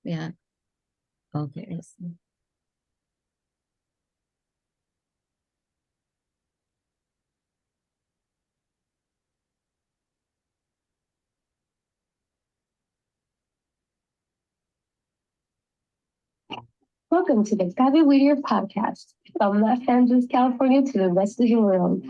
Yeah. Okay. Welcome to the CABE Whittier podcast, from Los Angeles, California to the rest of the world.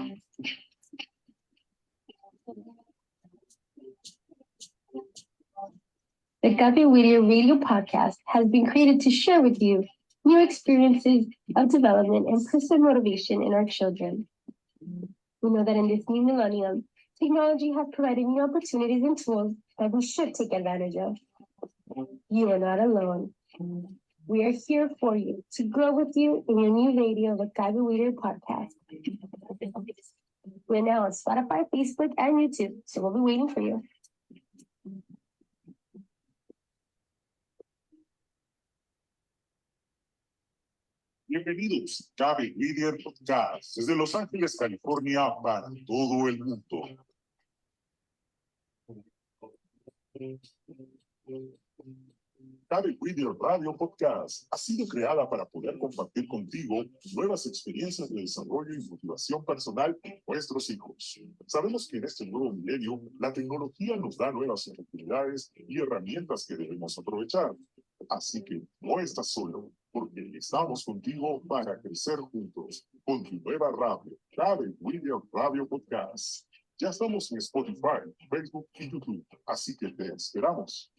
The CABE Whittier radio podcast has been created to share with you new experiences of development and personal motivation in our children. We know that in this new millennium, technology has provided new opportunities and tools that we should take advantage of. You are not alone. We are here for you to grow with you in your new radio, the CABE Whittier podcast. We're now on Spotify, Facebook, and YouTube, so we'll be waiting for you. Bienvenidos, CABE Whittier Podcast, desde Los Ángeles, California, para todo el mundo. CABE Whittier Radio Podcast ha sido creada para poder compartir contigo nuevas experiencias de desarrollo y motivación personal en nuestros hijos. Sabemos que en este nuevo milenio, la tecnología nos da nuevas oportunidades y herramientas que debemos aprovechar. Así que no estás solo, porque estamos contigo para crecer juntos con tu nueva radio, CABE Whittier Radio Podcast. Ya estamos en Spotify, Facebook y YouTube, así que te esperamos.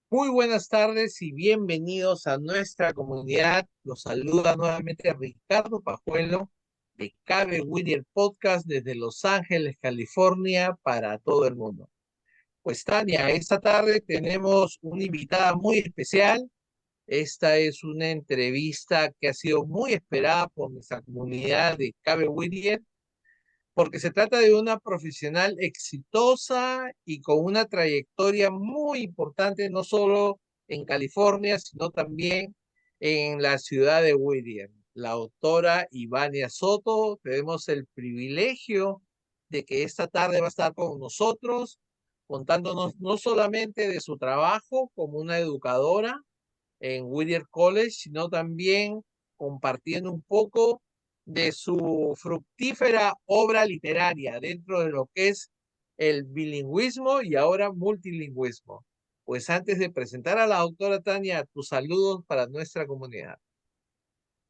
Muy buenas tardes y bienvenidos a nuestra comunidad. Los saluda nuevamente Ricardo Pajuelo de CABE Whittier Podcast desde Los Ángeles, California, para todo el mundo. Pues Tania, esta tarde tenemos una invitada muy especial. Esta es una entrevista que ha sido muy esperada por nuestra comunidad de CABE Whittier, porque se trata de una profesional exitosa y con una trayectoria muy importante, no solo en California, sino también en la ciudad de Whittier. La autora Ivannia Soto, tenemos el privilegio de que esta tarde va a estar con nosotros, contándonos no solamente de su trabajo como una educadora en Whittier College, sino también compartiendo un poco de su fructífera obra literaria dentro de lo que es el bilingüismo y ahora multilingüismo. Pues antes de presentar a la doctora Tania, tus saludos para nuestra comunidad.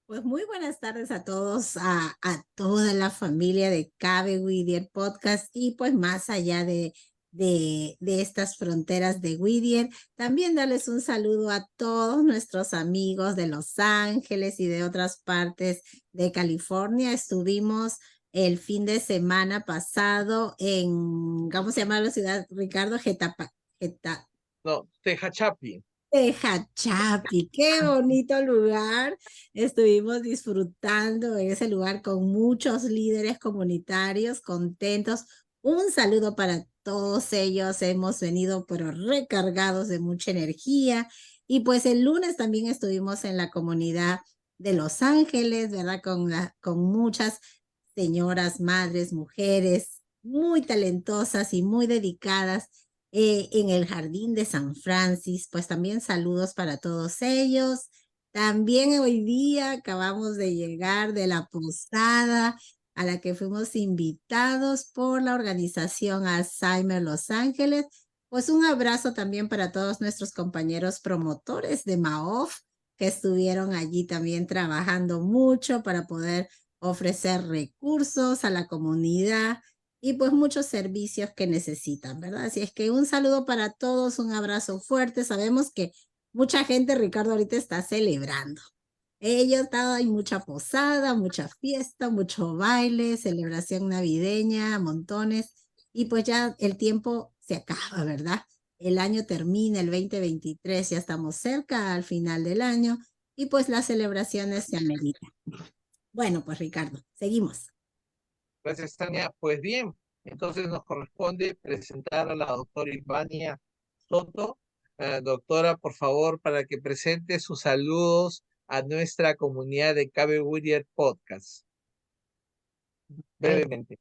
Pues muy buenas tardes a todos, a toda la familia de CABE Whittier Podcast y pues más allá de estas fronteras de Whittier, también darles un saludo a todos nuestros amigos de Los Ángeles y de otras partes de California. Estuvimos el fin de semana pasado en, ¿cómo se llama la ciudad, Ricardo? Tehachapi. Tehachapi, qué bonito lugar. Estuvimos disfrutando en ese lugar con muchos líderes comunitarios contentos. Un saludo para todos ellos. Hemos venido pero recargados de mucha energía. Y pues el lunes también estuvimos en la comunidad de Los Ángeles, ¿verdad? Con muchas señoras, madres, mujeres muy talentosas y muy dedicadas en el Jardín de San Francisco. Pues también saludos para todos ellos. También hoy día acabamos de llegar de la posada a la que fuimos invitados por la organización Alzheimer Los Ángeles. Pues un abrazo también para todos nuestros compañeros promotores de MAOF que estuvieron allí también trabajando mucho para poder ofrecer recursos a la comunidad y pues muchos servicios que necesitan, ¿verdad? Así es que un saludo para todos, un abrazo fuerte. Sabemos que mucha gente, Ricardo, ahorita está celebrando. Hay mucha posada, mucha fiesta, mucho baile, celebración navideña, montones. Y pues ya el tiempo se acaba, ¿verdad? El año termina, el 2023, ya estamos cerca al final del año y pues las celebraciones se ameritan. Bueno, pues Ricardo, seguimos. Gracias, Tania. Pues bien, entonces nos corresponde presentar a la doctora Ivannia Soto. Doctora, por favor, para que presente sus saludos a nuestra comunidad de CABE Whittier Podcast. Brevemente.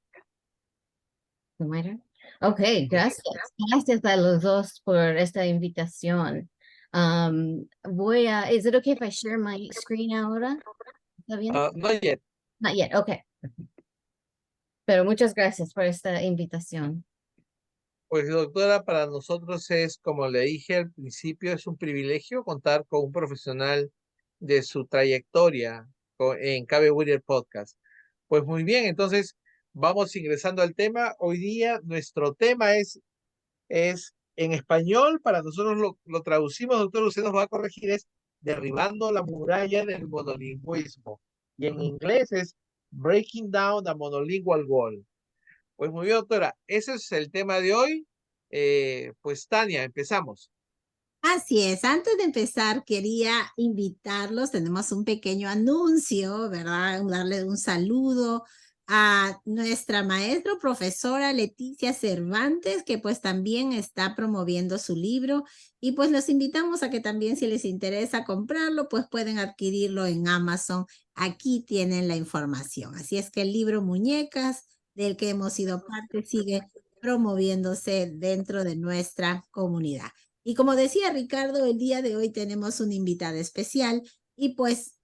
Bueno, ok, gracias. Gracias a los dos por esta invitación. Is it okay if I share my screen ahora? ¿Está bien? Not yet. Not yet, okay. Pero muchas gracias por esta invitación. Pues doctora, para nosotros es, como le dije al principio, es un privilegio contar con un profesional de su trayectoria en CABE Whittier Podcast. Pues muy bien, entonces vamos ingresando al tema. Hoy día nuestro tema es en español, para nosotros lo traducimos, doctor, usted nos va a corregir, es derribando la muralla del monolingüismo. Y en inglés es Breaking Down the Monolingual Wall. Pues muy bien, doctora, ese es el tema de hoy. Pues Tania, empezamos. Así es, antes de empezar quería invitarlos, tenemos un pequeño anuncio, ¿verdad? Darle un saludo a nuestra maestra o profesora Leticia Cervantes, que pues también está promoviendo su libro y pues los invitamos a que también si les interesa comprarlo, pues pueden adquirirlo en Amazon. Aquí tienen la información. Así es que el libro Muñecas, del que hemos sido parte, sigue promoviéndose dentro de nuestra comunidad. Y como decía Ricardo, el día de hoy tenemos una invitada especial y pues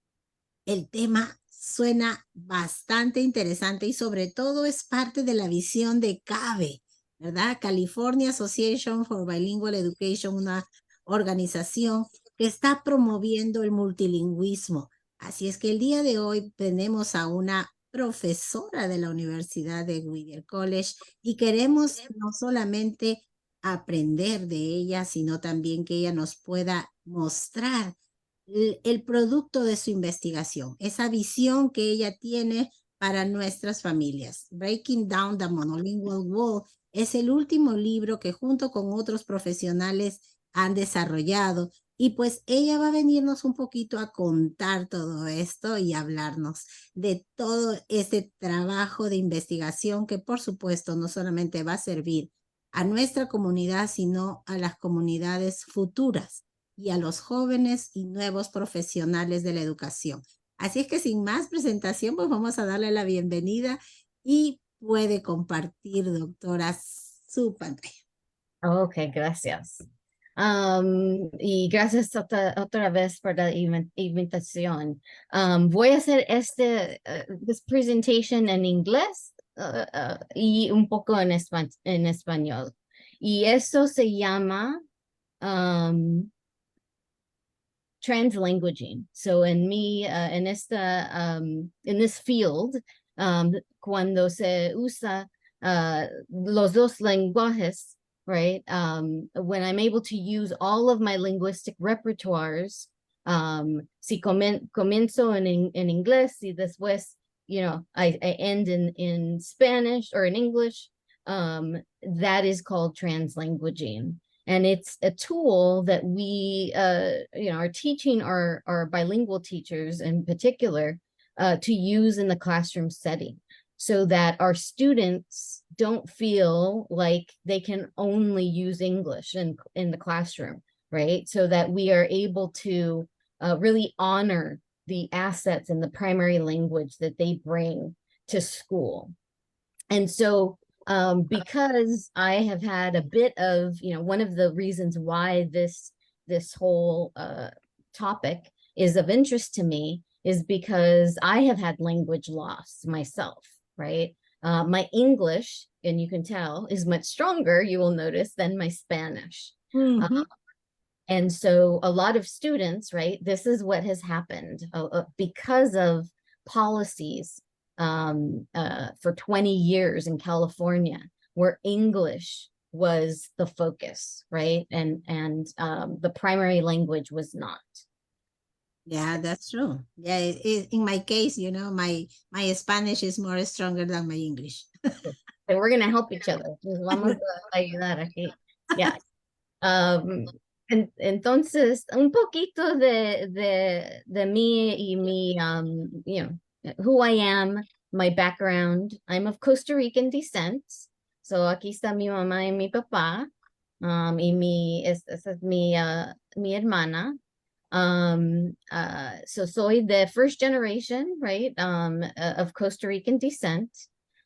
el tema suena bastante interesante y sobre todo es parte de la visión de CABE, ¿verdad? California Association for Bilingual Education, una organización que está promoviendo el multilingüismo. Así es que el día de hoy tenemos a una profesora de la Universidad de Whittier College y queremos no solamente aprender de ella, sino también que ella nos pueda mostrar el producto de su investigación, esa visión que ella tiene para nuestras familias. Breaking Down the Monolingual Wall es el último libro que junto con otros profesionales han desarrollado y pues ella va a venirnos un poquito a contar todo esto y hablarnos de todo ese trabajo de investigación que por supuesto no solamente va a servir a nuestra comunidad, sino a las comunidades futuras y a los jóvenes y nuevos profesionales de la educación. Así es que sin más presentación, pues vamos a darle la bienvenida y puede compartir, doctora, su pantalla. Ok, gracias. Y gracias otra vez por la invitación. Voy a hacer this presentation en inglés y un poco en español. Y eso se llama translanguaging. So in this field, cuando se usa los dos lenguajes, right? When I'm able to use all of my linguistic repertoires, si comienzo en inglés y después, I end in Spanish or in English, that is called translanguaging. And it's a tool that we, are teaching our bilingual teachers in particular to use in the classroom setting so that our students don't feel like they can only use English in the classroom, right? So that we are able to really honor the assets in the primary language that they bring to school. And so because I have had a bit of, one of the reasons why this whole topic is of interest to me is because I have had language loss myself, right? My English, and you can tell, is much stronger, you will notice, than my Spanish. Mm-hmm. And so a lot of students, right, this is what has happened because of policies for 20 years in California, where English was the focus, right? And the primary language was not. Yeah, that's true. Yeah, in my case, my Spanish is more stronger than my English. So we're going to help each other. Vamos a ayudar aquí. Yeah. Entonces, un poquito de mí y mi, who I am, my background. I'm of Costa Rican descent. So aquí está mi mamá y mi papá. Esa es mi hermana. So soy the first generation, right, of Costa Rican descent.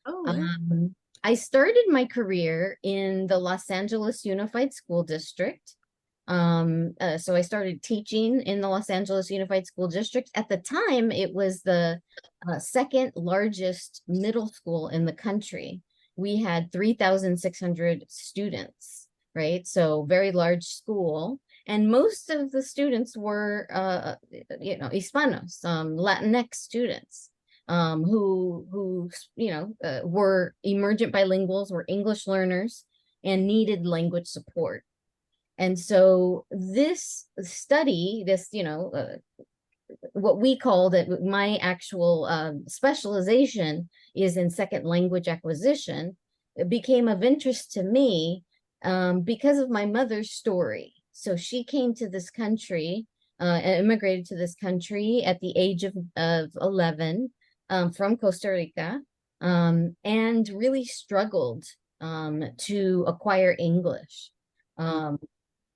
Oh, well. I started my career in the Los Angeles Unified School District. So I started teaching in the Los Angeles Unified School District. At the time, it was the second largest middle school in the country. We had 3,600 students, right? So very large school. And most of the students were, Hispanos, Latinx students, who were emergent bilinguals, were English learners, and needed language support. And so this study, what we called it, my actual specialization is in second language acquisition, it became of interest to me because of my mother's story. So she came to this country, immigrated to this country at the age of 11 from Costa Rica, and really struggled to acquire English.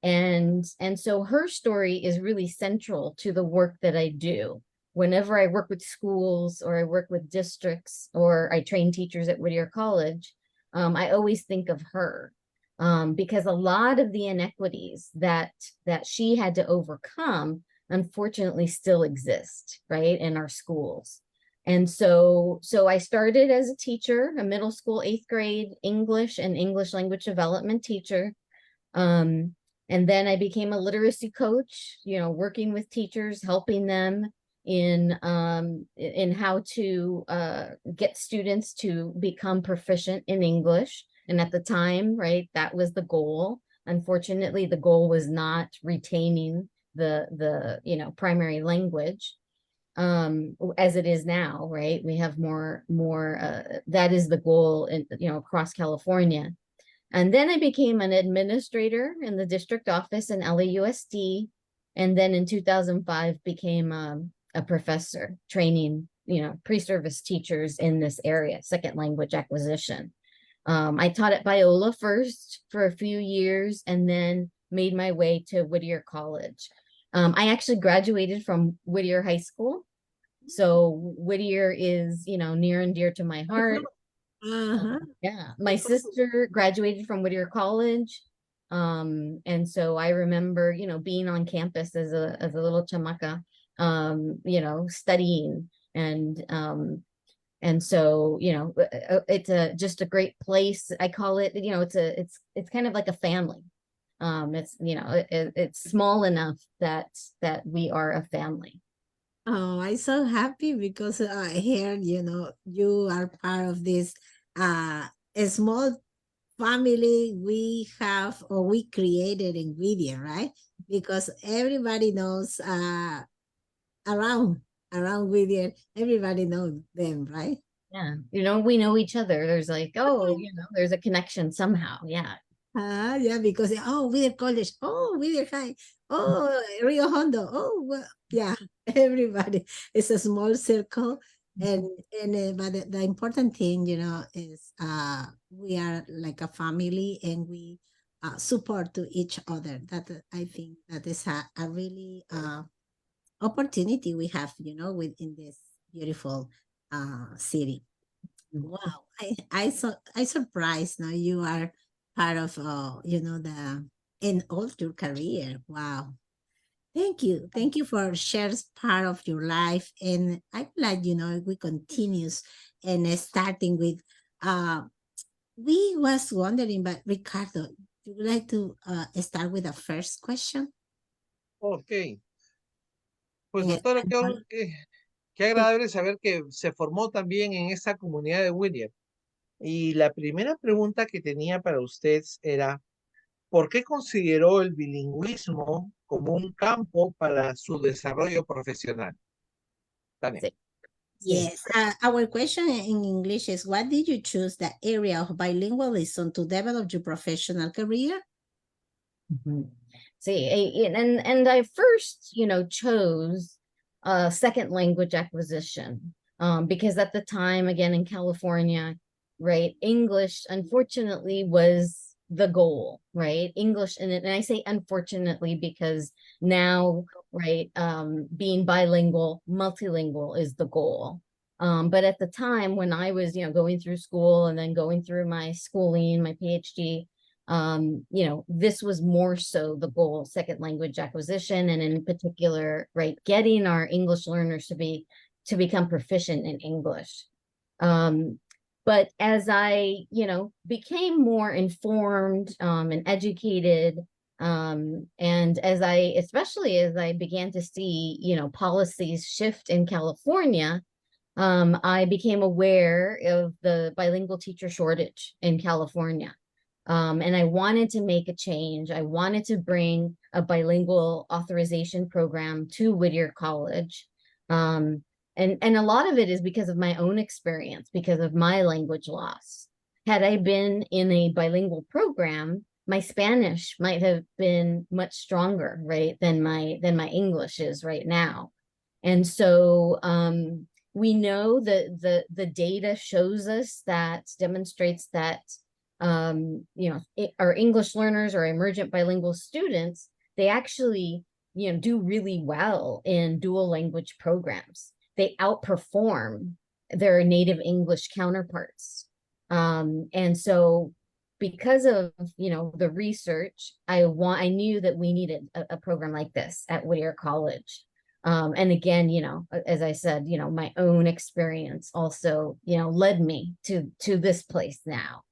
And so her story is really central to the work that I do. Whenever I work with schools or I work with districts or I train teachers at Whittier College, I always think of her because a lot of the inequities that she had to overcome, unfortunately, still exist, right, in our schools. And so I started as a teacher, a middle school 8th grade English and English language development teacher. And then I became a literacy coach, working with teachers, helping them in how to get students to become proficient in English. And at the time, right, that was the goal. Unfortunately, the goal was not retaining the primary language as it is now, right? We have more that is the goal in, across California. And then I became an administrator in the district office in LAUSD. And then in 2005 became a professor training, pre-service teachers in this area, second language acquisition. I taught at BILA first for a few years and then made my way to Whittier College. I actually graduated from Whittier High School. So Whittier is, near and dear to my heart. Yeah, my sister graduated from Whittier College. And so I remember, being on campus as a little chamaca, studying and so, it's just a great place. I call it, it's kind of like a family. It's small enough that we are a family. Oh, I'm so happy because I heard, you are part of this a small family we have or we created in Whittier, right? Because everybody knows around Whittier, everybody knows them, right? Yeah, we know each other. There's like, there's a connection somehow. Yeah. Yeah, because Whittier College, Whittier High, Rio Hondo, well, yeah, everybody. It's a small circle, and but the important thing, is we are like a family, and we support to each other. That I think that is a really opportunity we have, within this beautiful city. Wow, I surprised. Now you are part of in all your career. Wow, thank you for sharing part of your life, and I'm glad we continues and starting with we was wondering, but Ricardo, would you like to start with the first question? Ok, pues And doctora, qué agradable saber que se formó también en esa comunidad de Whittier. Y la primera pregunta que tenía para usted era, ¿por qué consideró el bilingüismo como un campo para su desarrollo profesional? Tania. Sí. Yes, our question in English is, what did you choose the area of bilingualism to develop your professional career? See, and I first, chose second language acquisition because at the time, again, in California, right, English, unfortunately, was the goal, right? English, and I say unfortunately because now, right, being bilingual, multilingual is the goal. But at the time when I was, going through school and then going through my schooling, my PhD, this was more so the goal, second language acquisition, and in particular, right, getting our English learners to become proficient in English. But as I, became more informed and educated, and especially as I began to see, policies shift in California, I became aware of the bilingual teacher shortage in California. And I wanted to make a change. I wanted to bring a bilingual authorization program to Whittier College. And a lot of it is because of my own experience, because of my language loss. Had I been in a bilingual program, my Spanish might have been much stronger, right, than my English is right now. And so we know that the data shows us demonstrates that our English learners or emergent bilingual students, they actually, do really well in dual language programs. They outperform their native English counterparts. And so because of, the research, I knew that we needed a program like this at Whittier College. And again, as I said, my own experience also, led me to this place now.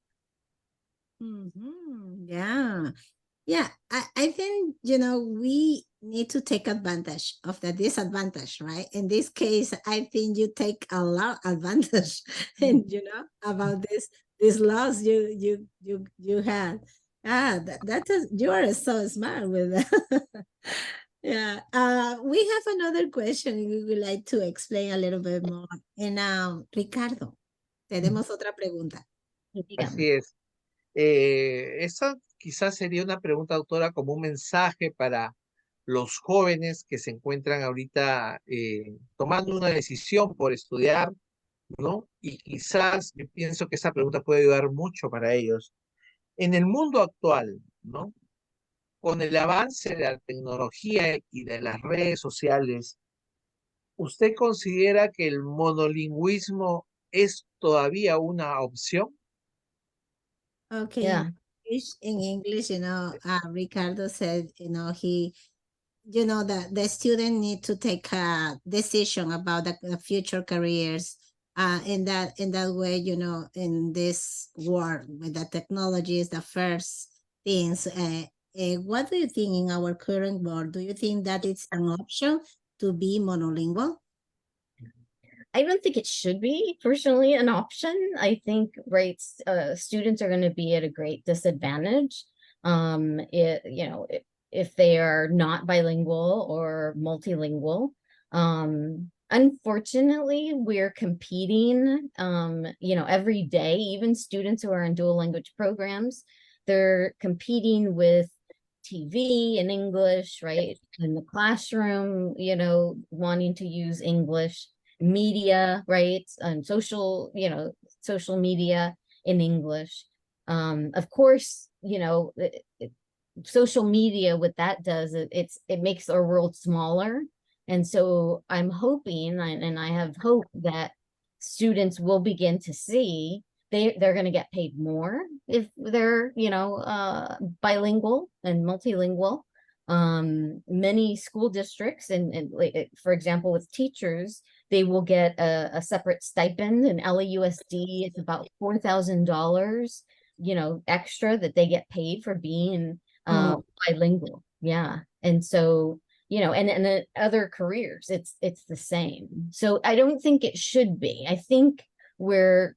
Yeah. Yeah, I think, we need to take advantage of the disadvantage, right? In this case, I think you take a lot of advantage and, about this loss you had. You are so smart with that. Yeah. We have another question we would like to explain a little bit more. And Ricardo, tenemos otra pregunta. Así es. Esa quizás sería una pregunta, doctora, como un mensaje para los jóvenes que se encuentran ahorita tomando una decisión por estudiar, ¿no? Y quizás yo pienso que esa pregunta puede ayudar mucho para ellos. En el mundo actual, ¿no? Con el avance de la tecnología y de las redes sociales, ¿usted considera que el monolingüismo es todavía una opción? Okay, Yeah. in English, Ricardo said, the student need to take a decision about the future careers. In that way, in this world with the technology is the first things. What do you think in our current world? Do you think that it's an option to be monolingual? I don't think it should be personally an option. I think students are going to be at a great disadvantage. If they are not bilingual or multilingual. Unfortunately, we're competing, every day. Even students who are in dual language programs, they're competing with TV in English, right? In the classroom, wanting to use English. Media, right? And social media in English. Of course, social media, what that does, it makes our world smaller. And so I'm hoping, and I have hope that students will begin to see they're going to get paid more if they're, bilingual and multilingual. Many school districts and for example, with teachers, they will get a separate stipend, and LAUSD, it's about $4,000, extra that they get paid for being bilingual. Yeah. And so, and then other careers, it's the same. So I don't think it should be. I think we're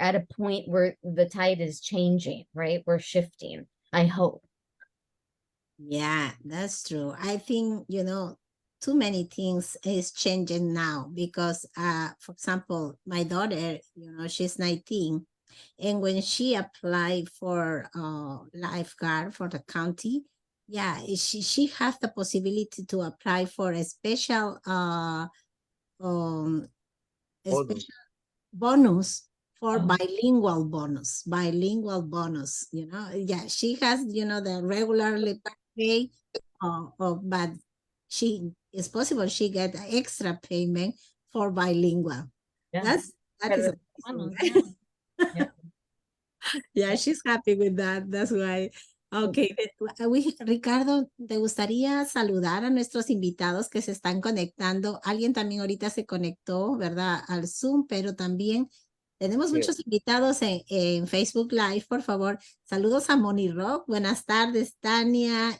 at a point where the tide is changing, right? We're shifting, I hope. Yeah, that's true. I think, too many things is changing now because, for example, my daughter, she's 19, and when she applied for lifeguard for the county, yeah, she has the possibility to apply for a special bonus for Oh. bilingual bonus, you know. Yeah, she has, you know, the regularly pay, but it's possible she get extra payment for bilingual. Yeah. That is Bueno, amazing, right? yeah. Yeah, she's happy with that. That's why. Okay, Ricardo, ¿te gustaría saludar a nuestros invitados que se están conectando? Alguien también ahorita se conectó, ¿verdad? Al Zoom, pero también tenemos Sí. muchos invitados en Facebook Live, por favor. Saludos a Moni Rock. Buenas tardes, Tania,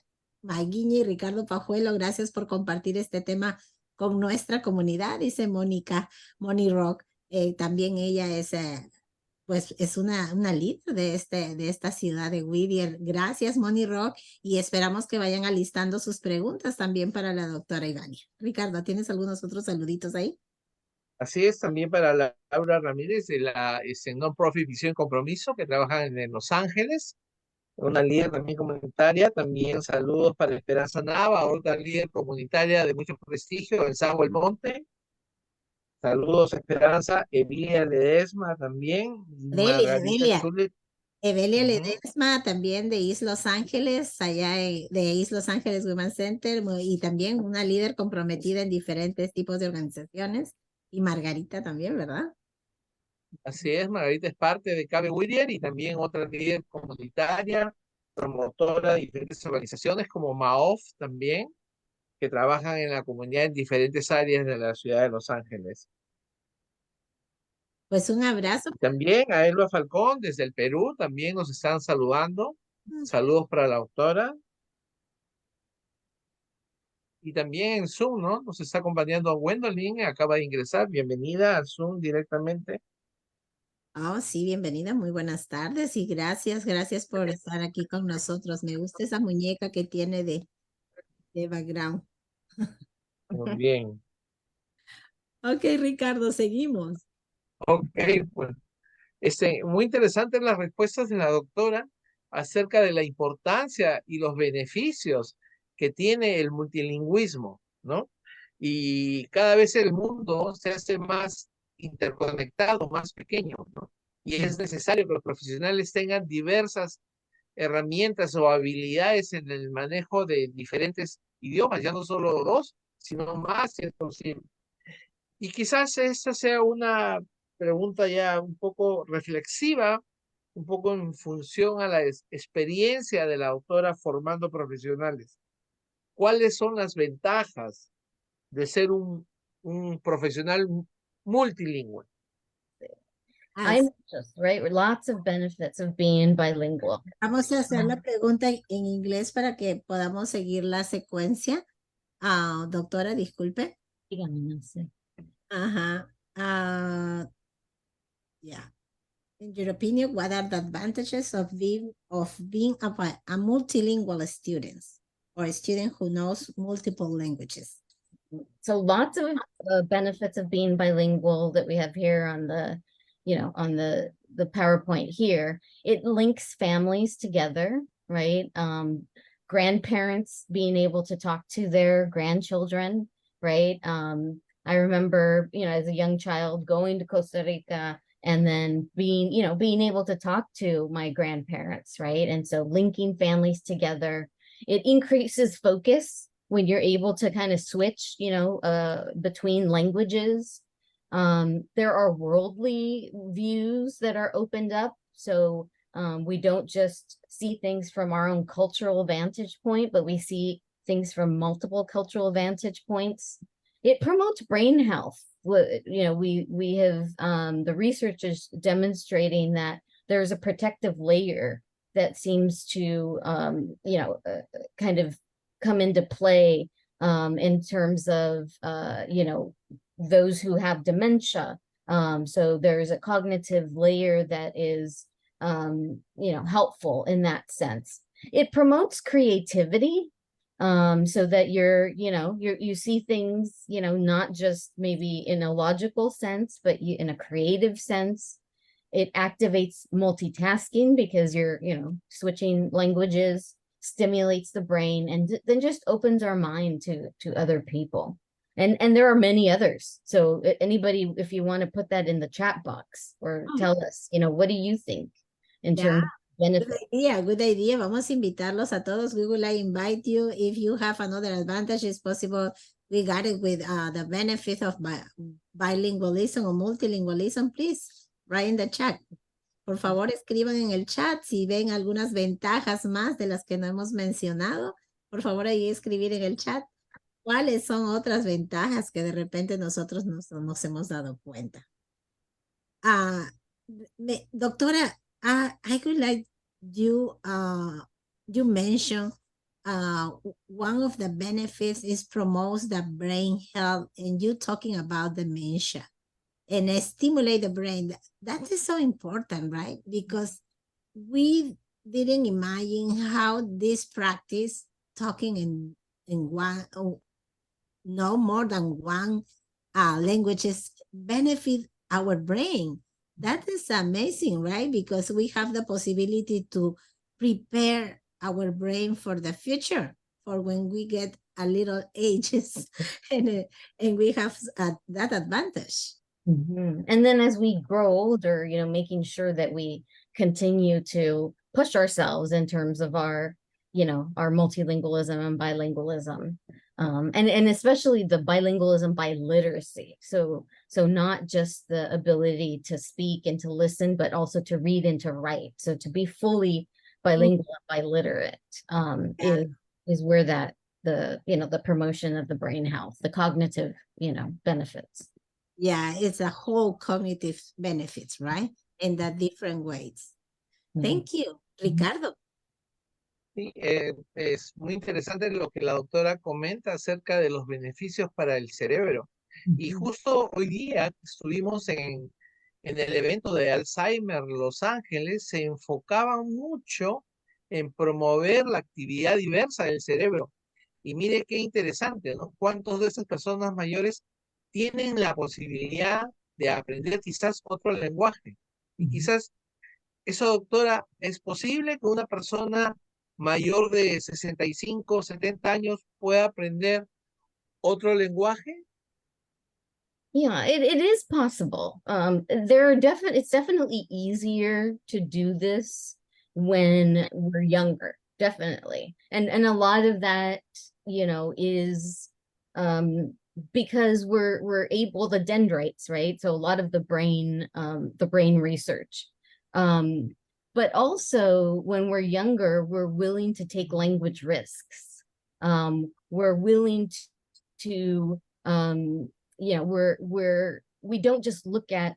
Maguiña y Ricardo Pajuelo. Gracias por compartir este tema con nuestra comunidad, dice Mónica, Moni Rock. También ella es pues es una líder de esta ciudad de Whittier. Gracias, Moni Rock, y esperamos que vayan alistando sus preguntas también para la doctora Ivannia. Ricardo, ¿tienes algunos otros saluditos ahí? Así es, también para Laura Ramírez de la Non-Profit Visión y Compromiso, que trabaja en Los Ángeles, una líder también comunitaria. También saludos para Esperanza Nava, otra líder comunitaria de mucho prestigio en San Monte. Saludos, Esperanza. Evilia Ledesma también. Margarita Evelia Zulit. Evelia Ujú. Ledesma, también de East Los Ángeles, de East Los Ángeles Women's Center, y también una líder comprometida en diferentes tipos de organizaciones. Y Margarita también, ¿verdad? Así es, Margarita es parte de CABE Whittier y también otra líder comunitaria, promotora de diferentes organizaciones como MAOF también, que trabajan en la comunidad en diferentes áreas de la ciudad de Los Ángeles. Pues un abrazo. También a Elba Falcón desde el Perú, también nos están saludando. Saludos para la autora. Y también en Zoom, ¿no? Nos está acompañando Gwendolyn, acaba de ingresar. Bienvenida al Zoom directamente. Oh, sí, bienvenida, muy buenas tardes y gracias por estar aquí con nosotros. Me gusta esa muñeca que tiene de background. Muy bien. Ok, Ricardo, seguimos. Ok, pues. Muy interesantes las respuestas de la doctora acerca de la importancia y los beneficios que tiene el multilingüismo, ¿no? Y cada vez el mundo se hace más interconectado, más pequeño, ¿no? Y es necesario que los profesionales tengan diversas herramientas o habilidades en el manejo de diferentes idiomas, ya no solo dos, sino más, si es posible. Y quizás esta sea una pregunta ya un poco reflexiva, un poco en función a la experiencia de la autora formando profesionales. ¿Cuáles son las ventajas de ser un profesional multilingüe? I know just, right? Lots of benefits of being bilingual. Vamos a hacer la pregunta en inglés para que podamos seguir la secuencia. Doctora, disculpe. Dígame, no sé. Ajá. Yeah. In your opinion, what are the advantages of being a multilingual student or a student who knows multiple languages? So lots of benefits of being bilingual that we have here on the, on the PowerPoint here. It links families together, right? Grandparents being able to talk to their grandchildren, right? I remember, as a young child going to Costa Rica and then being able to talk to my grandparents, right? And so linking families together, it increases focus when you're able to kind of switch, between languages. There are worldly views that are opened up. So we don't just see things from our own cultural vantage point, but we see things from multiple cultural vantage points. It promotes brain health. We have the research is demonstrating that there's a protective layer that seems to, kind of come into play in terms of, those who have dementia. So there's a cognitive layer that is, helpful in that sense. It promotes creativity, so that you see things, not just maybe in a logical sense, but in a creative sense. It activates multitasking because you're, switching languages, stimulates the brain, and then just opens our mind to other people. And there are many others. So anybody, if you want to put that in the chat box or tell us, what do you think in terms of benefit? Good idea. Vamos a invitarlos a todos. We would like invite you. If you have another advantage, it's possible. We got it with the benefit of bilingualism or multilingualism. Please write in the chat. Por favor, escriban en el chat si ven algunas ventajas más de las que no hemos mencionado. Por favor, ahí escribir en el chat cuáles son otras ventajas que de repente nosotros nos hemos dado cuenta. Doctora, I would like you mentioned one of the benefits is promotes the brain health, and you talking about dementia and stimulate the brain. That is so important, right? Because we didn't imagine how this practice talking in one, no more than one languages benefit our brain. That is amazing, right? Because we have the possibility to prepare our brain for the future, for when we get a little ages and we have that advantage. Mm-hmm. And then as we grow older, making sure that we continue to push ourselves in terms of our multilingualism and bilingualism. And especially the bilingualism by literacy. So not just the ability to speak and to listen, but also to read and to write. So to be fully bilingual and biliterate is where the promotion of the brain health, the cognitive, benefits. Yeah, it's a whole cognitive benefits, right? In the different ways. Thank you, Ricardo. Sí, es muy interesante lo que la doctora comenta acerca de los beneficios para el cerebro. Y justo hoy día estuvimos en el evento de Alzheimer Los Ángeles, se enfocaban mucho en promover la actividad diversa del cerebro. Y mire qué interesante, ¿no? ¿Cuántas de esas personas mayores tienen la posibilidad de aprender quizás otro lenguaje? Y quizás eso, doctora, ¿es posible que una persona mayor de 65, 70 años pueda aprender otro lenguaje? Yeah, it is possible. It's definitely easier to do this when we're younger, definitely. And a lot of that, is because we're able, the dendrites, right? So a lot of the brain research. But also when we're younger, we're willing to take language risks. We're willing to we don't just look at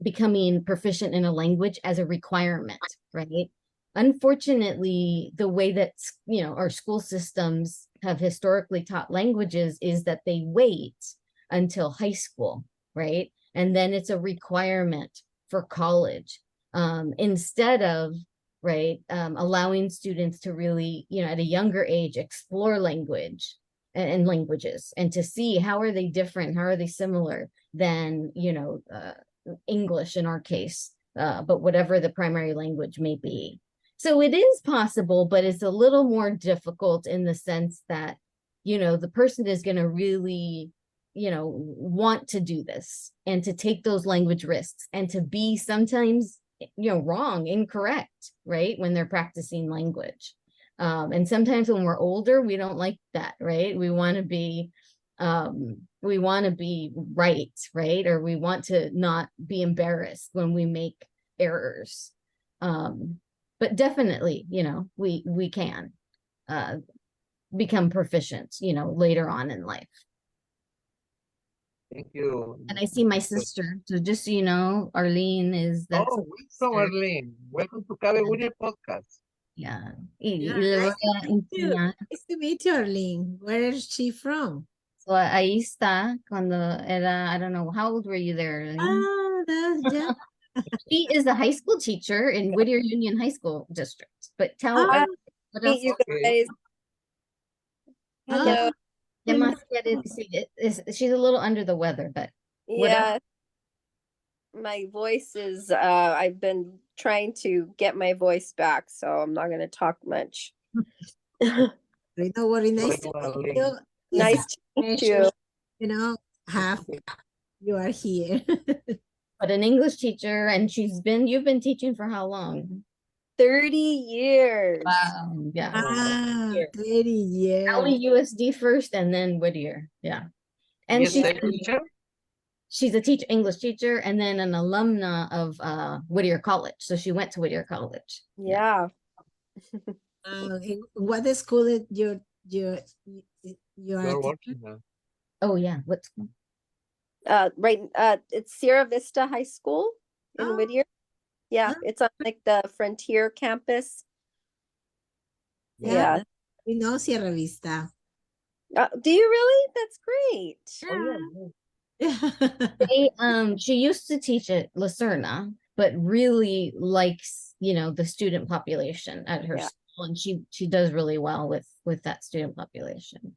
becoming proficient in a language as a requirement, right? Unfortunately, the way that our school systems have historically taught languages is that they wait until high school, right? And then it's a requirement for college, instead of allowing students to really, at a younger age, explore language and languages, and to see how are they different, how are they similar than English in our case, but whatever the primary language may be. So it is possible, but it's a little more difficult in the sense that the person is going to really want to do this and to take those language risks and to be sometimes wrong, incorrect, right, when they're practicing language. And sometimes when we're older, we don't like that, right? We want to be right, right? Or we want to not be embarrassed when we make errors. But definitely, we can become proficient, later on in life. Thank you. And I see my sister. So just so you know, Arlene that's welcome, Arlene. Welcome to CABE Whittier Podcast. Yeah. Nice to meet you, Arlene. Where is she from? So ahí está cuando era, I don't know, how old were you there, Arlene? Yeah. She is a high school teacher in Whittier Union High School District. But tell us what else. You guys. Hello. She's a little under the weather, but Yeah. My voice is I've been trying to get my voice back, so I'm not gonna talk much. Don't worry, nice to meet you. Nice to meet you. you know, have you are here. But an English teacher, and you've been teaching for how long? 30 years. Yeah. Ah, Here. 30 years. LEUSD first and then Whittier. Yeah. And Yes, teacher. she's a English teacher, and then an alumna of Whittier College. So she went to Whittier College. Yeah. What school is you are You're working now. Oh yeah. What's It's Sierra Vista High School in Oh. Whittier. Yeah, Oh. it's on like the Frontier campus. Yeah. Yeah. We know Sierra Vista. Do you really? That's great. Oh, she used to teach at Lacerna, but really likes, the student population at her Yeah. school, and she does really well with that student population.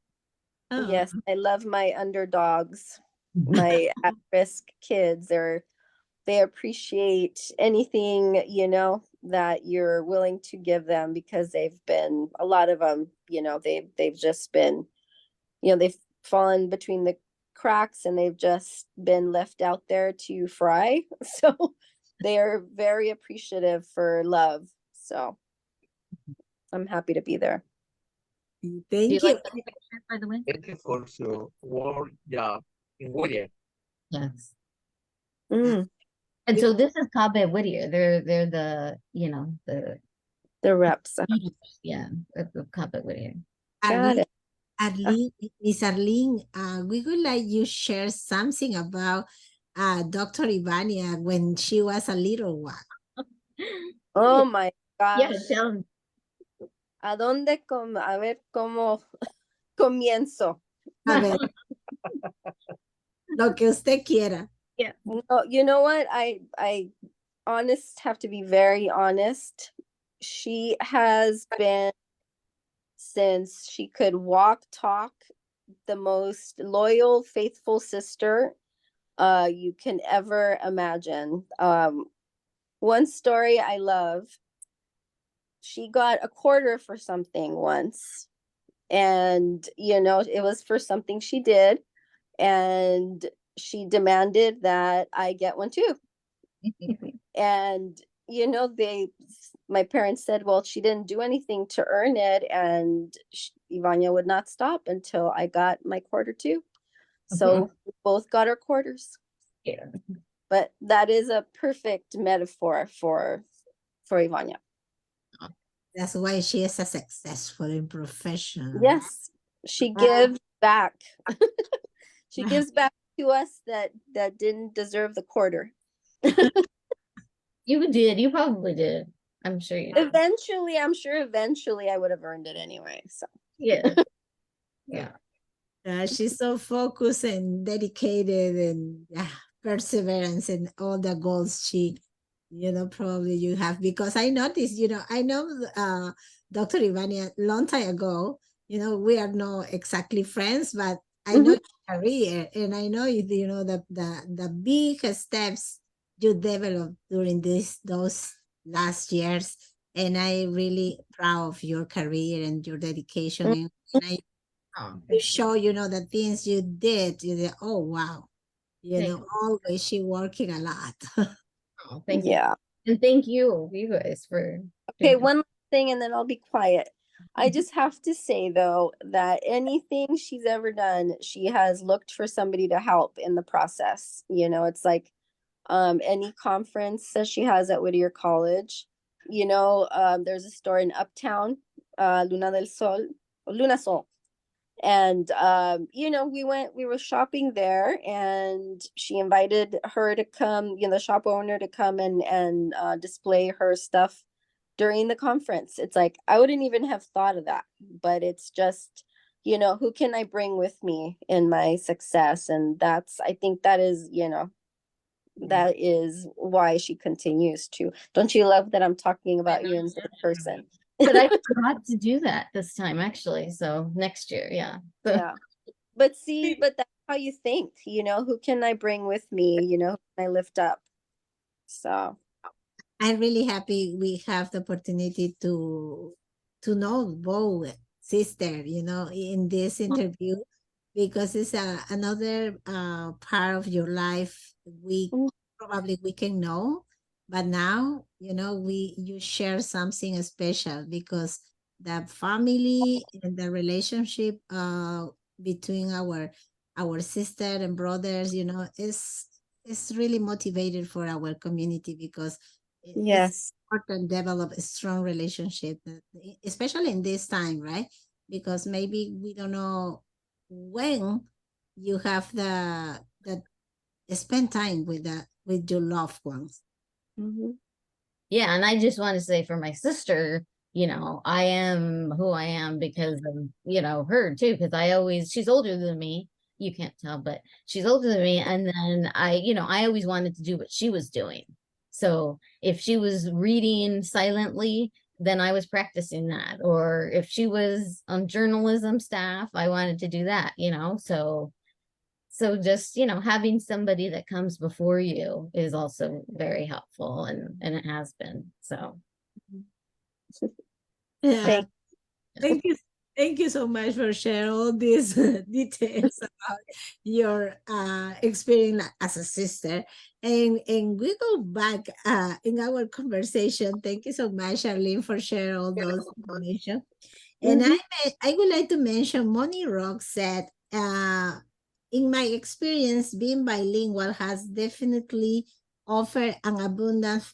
Oh. Yes, I love my underdogs, my at-risk kids. They appreciate anything, that you're willing to give them, because they've been, a lot of them, they've just been, they've fallen between the cracks, and they've just been left out there to fry. So they are very appreciative for love. So I'm happy to be there. Do Thank you you. like the picture, by the way? thank you for your work job in Whittier. Yes. Mm, And so this is CABE Whittier. They're the, the reps. yeah, of CABE Whittier. Got it. Arlene, Miss Arlene, we would like you share something about Dr. Ivannia when she was a little one. Oh my Yeah, gosh. tell 'em. A ver cómo comienzo. A ver, lo que usted quiera. No, you know what? I have to be very honest. She has been, since she could walk, talk, the most loyal, faithful sister you can ever imagine. One story I love, she got a quarter for something once, and it was for something she did, and she demanded that I get one too. And my parents said, well, she didn't do anything to earn it, and Ivannia would not stop until I got my quarter too. So we both got our quarters. Yeah. But that is a perfect metaphor for Ivannia. That's why she is a successful and professional. Yes, she gives back. She gives back to us that didn't deserve the quarter. You did. You probably did. I'm sure you did. Eventually, I'm sure eventually I would have earned it anyway. So Yeah. Yeah. She's so focused and dedicated and perseverance and all the goals she, probably you have. Because I noticed, I know Dr. Ivannia long time ago, we are not exactly friends, but I know your career, and I know the big steps you developed during those last years, and I really proud of your career and your dedication, and I you show the things you did. Oh wow, always she working a lot. Thank you. yeah. And thank you guys for Okay, one last thing and then I'll be quiet. I just have to say though that anything she's ever done, she has looked for somebody to help in the process. It's like any conference that she has at Whittier College. There's a store in Uptown, Luna Sol. And we were shopping there, and she invited her to come, the shop owner to come and display her stuff during the conference. It's like, I wouldn't even have thought of that, but it's just, who can I bring with me in my success? And I think that is, that is why she continues to. Don't you love that I'm talking about you in third person? But I forgot to do that this time, actually. So next year, yeah. Yeah. But that's how you think, who can I bring with me? Who can I lift up? So I'm really happy we have the opportunity to know both sister, in this interview. because it's another part of your life we Mm. probably we can know, but now, you share something special because the family and the relationship between our sister and brothers, is really motivated for our community because it's Yes. important to develop a strong relationship, especially in this time, right? Because maybe we don't know when you have the spend time with your loved ones. Mhm. Yeah, and I just want to say for my sister, I am who I am because of, her too, because she's older than me. You can't tell, but she's older than me. And then I always wanted to do what she was doing. So if she was reading silently, then I was practicing that. Or if she was on journalism staff, I wanted to do that, so just, having somebody that comes before you is also very helpful, and it has been. So Yeah. Thank Thank you. Thank you so much for sharing all these details about your experience as a sister. And we go back in our conversation. Thank you so much, Arlene, for sharing all those information. And Mhm. I would like to mention Moni Rock said, in my experience, being bilingual has definitely offered an abundance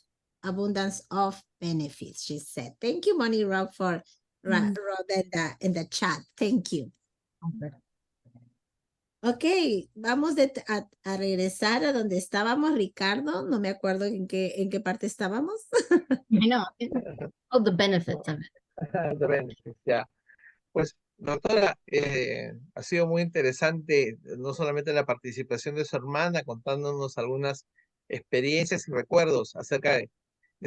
of benefits, she said. Thank you, Moni Rock, for wrote in the chat. Thank you. Ok, vamos a regresar a donde estábamos, Ricardo. No me acuerdo en qué parte estábamos. I know. Oh, the benefits of it. The benefits, ya. Pues, doctora, ha sido muy interesante, no solamente la participación de su hermana, contándonos algunas experiencias y recuerdos acerca de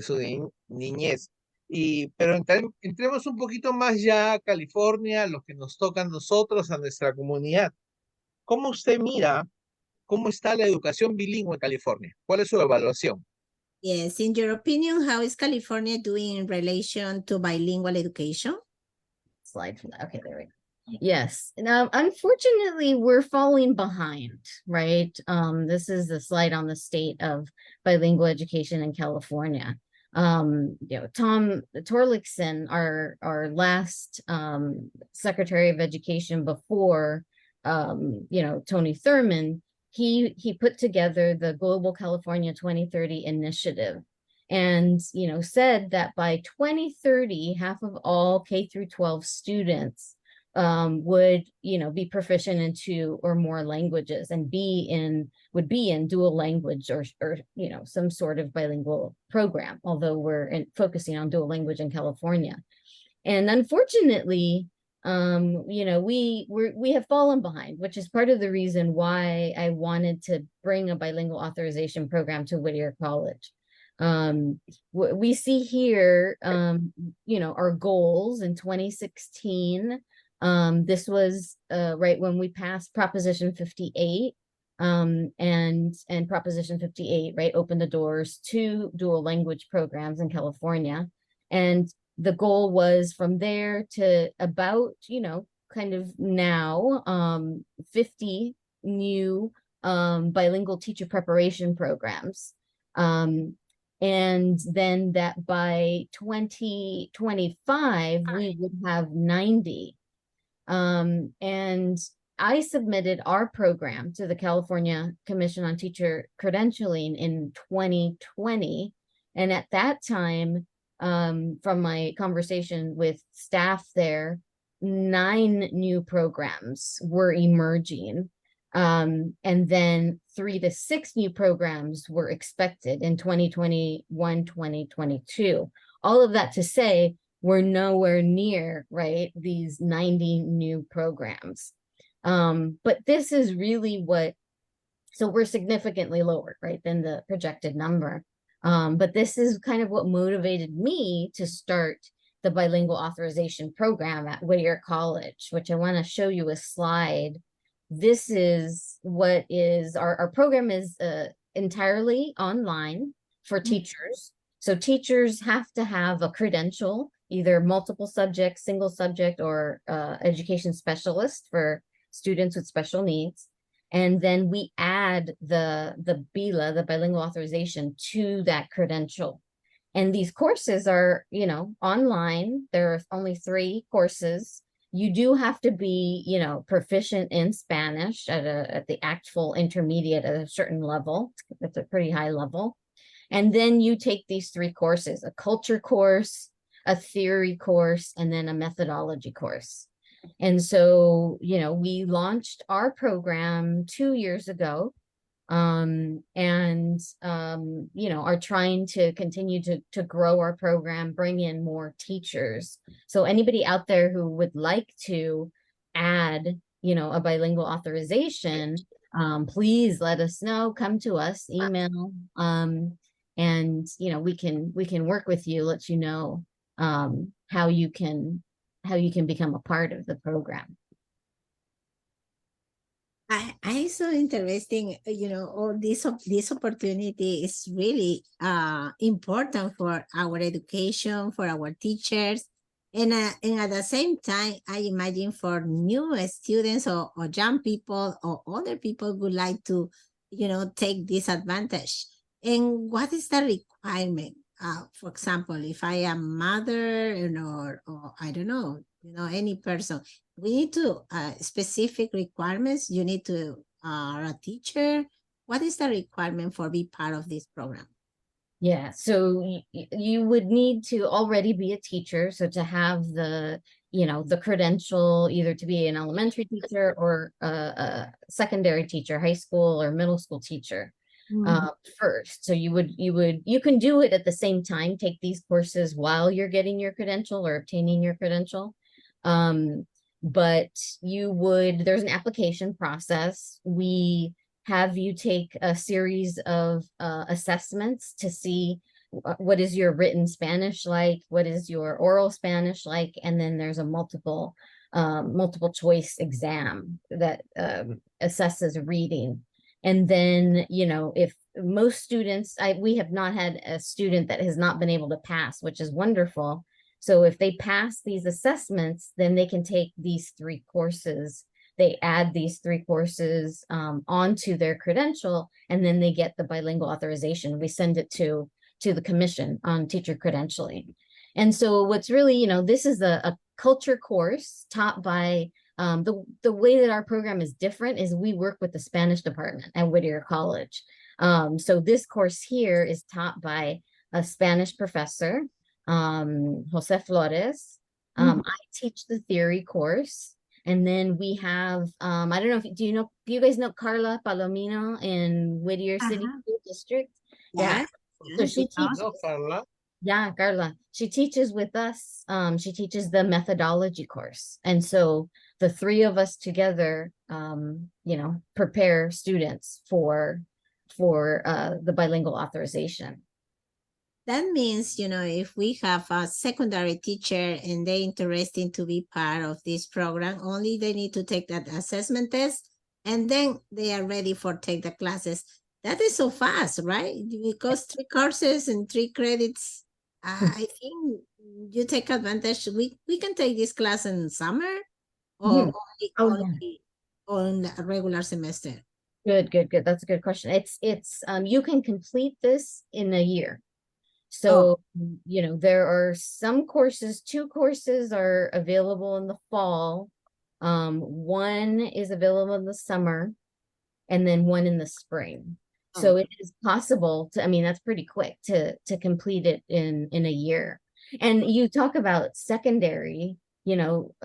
su niñez. Pero entremos un poquito más ya a California, lo que nos toca a nosotros, a nuestra comunidad. ¿Cómo usted mira cómo está la educación bilingüe en California? ¿Cuál es su evaluación? Yes, in your opinion, how is California doing in relation to bilingual education? Slide from that. Okay, there we go. Yes. Now, unfortunately, we're falling behind, right? This is the slide on the state of bilingual education in California. Tom Torlikson, our last Secretary of Education before Tony Thurmond, he put together the Global California 2030 initiative, and said that by 2030 half of all K through 12 students would be proficient in 2 or more languages and would be in dual language or some sort of bilingual program, although we're focusing on dual language in California. And unfortunately, we have fallen behind, which is part of the reason why I wanted to bring a bilingual authorization program to Whittier College. We see here, our goals in 2016. This was right when we passed Proposition 58, and Proposition 58, right, opened the doors to dual language programs in California. And the goal was from there to about, kind of now, 50 new bilingual teacher preparation programs. And then that by 2025, we would have 90. And I submitted our program to the California Commission on Teacher Credentialing in 2020. And at that time, from my conversation with staff there, 9 new programs were emerging. And then 3 to 6 new programs were expected in 2021, 2022. All of that to say, we're nowhere near, right, these 90 new programs. But this is really so we're significantly lower, right, than the projected number. But this is kind of what motivated me to start the bilingual authorization program at Whittier College, which I want to show you a slide. This is what is our program is entirely online for teachers. So teachers have to have a credential, either multiple subject, single subject, or education specialist for students with special needs. And then we add the BILA, the bilingual authorization, to that credential. And these courses are, you know, online. There are only 3 courses. You do have to be, you know, proficient in Spanish at the actual intermediate at a certain level. It's a pretty high level. And then you take these 3 courses, a culture course, a theory course, and then a methodology course. And so, you know, we launched our program 2 years ago, and you know, are trying to continue to grow our program, bring in more teachers. So anybody out there who would like to add, you know, a bilingual authorization, please let us know, come to us, email, and you know, we can work with you, let you know how you can become a part of the program. I so interesting, you know, all this opportunity is really important for our education, for our teachers, and at the same time, I imagine for new students or young people or other people would like to, you know, take this advantage. And what is the requirement? For example, if I am mother, you know, or I don't know, you know, any person, we need to specific requirements. You need to a teacher. What is the requirement for be part of this program? Yeah, so you would need to already be a teacher. So to have the, you know, the credential either to be an elementary teacher or a secondary teacher, high school or middle school teacher. First. So you can do it at the same time, take these courses while you're getting your credential or obtaining your credential. But there's an application process. We have you take a series of assessments to see what is your written Spanish like, what is your oral Spanish like, and then there's a multiple choice exam that assesses reading. And then, you know, if most students, we have not had a student that has not been able to pass, which is wonderful. So if they pass these assessments, then they can take these 3 courses. They add these 3 courses onto their credential, and then they get the bilingual authorization. We send it to the Commission on Teacher Credentialing. And so what's really, you know, this is a culture course taught by the way that our program is different is we work with the Spanish department at Whittier College. So this course here is taught by a Spanish professor, Jose Flores. I teach the theory course. And then we have, I don't know if, do you guys know Carla Palomino in Whittier City School District? Yeah. So she teaches. No, Carla. Yeah, Carla. She teaches with us. She teaches the methodology course. And so the 3 of us together, you know, prepare students for the bilingual authorization. That means, you know, if we have a secondary teacher and they're interested to be part of this program, only they need to take that assessment test and then they are ready for take the classes. That is so fast, right? Because 3 courses and 3 credits, I think you take advantage. We can take this class in summer or only on a regular semester. Good. That's a good question. It's you can complete this in a year. So, you know, there are some courses, 2 courses are available in the fall. 1 is available in the summer, and then 1 in the spring. So it is possible to, I mean, that's pretty quick to complete it in a year. And you talk about secondary, you know,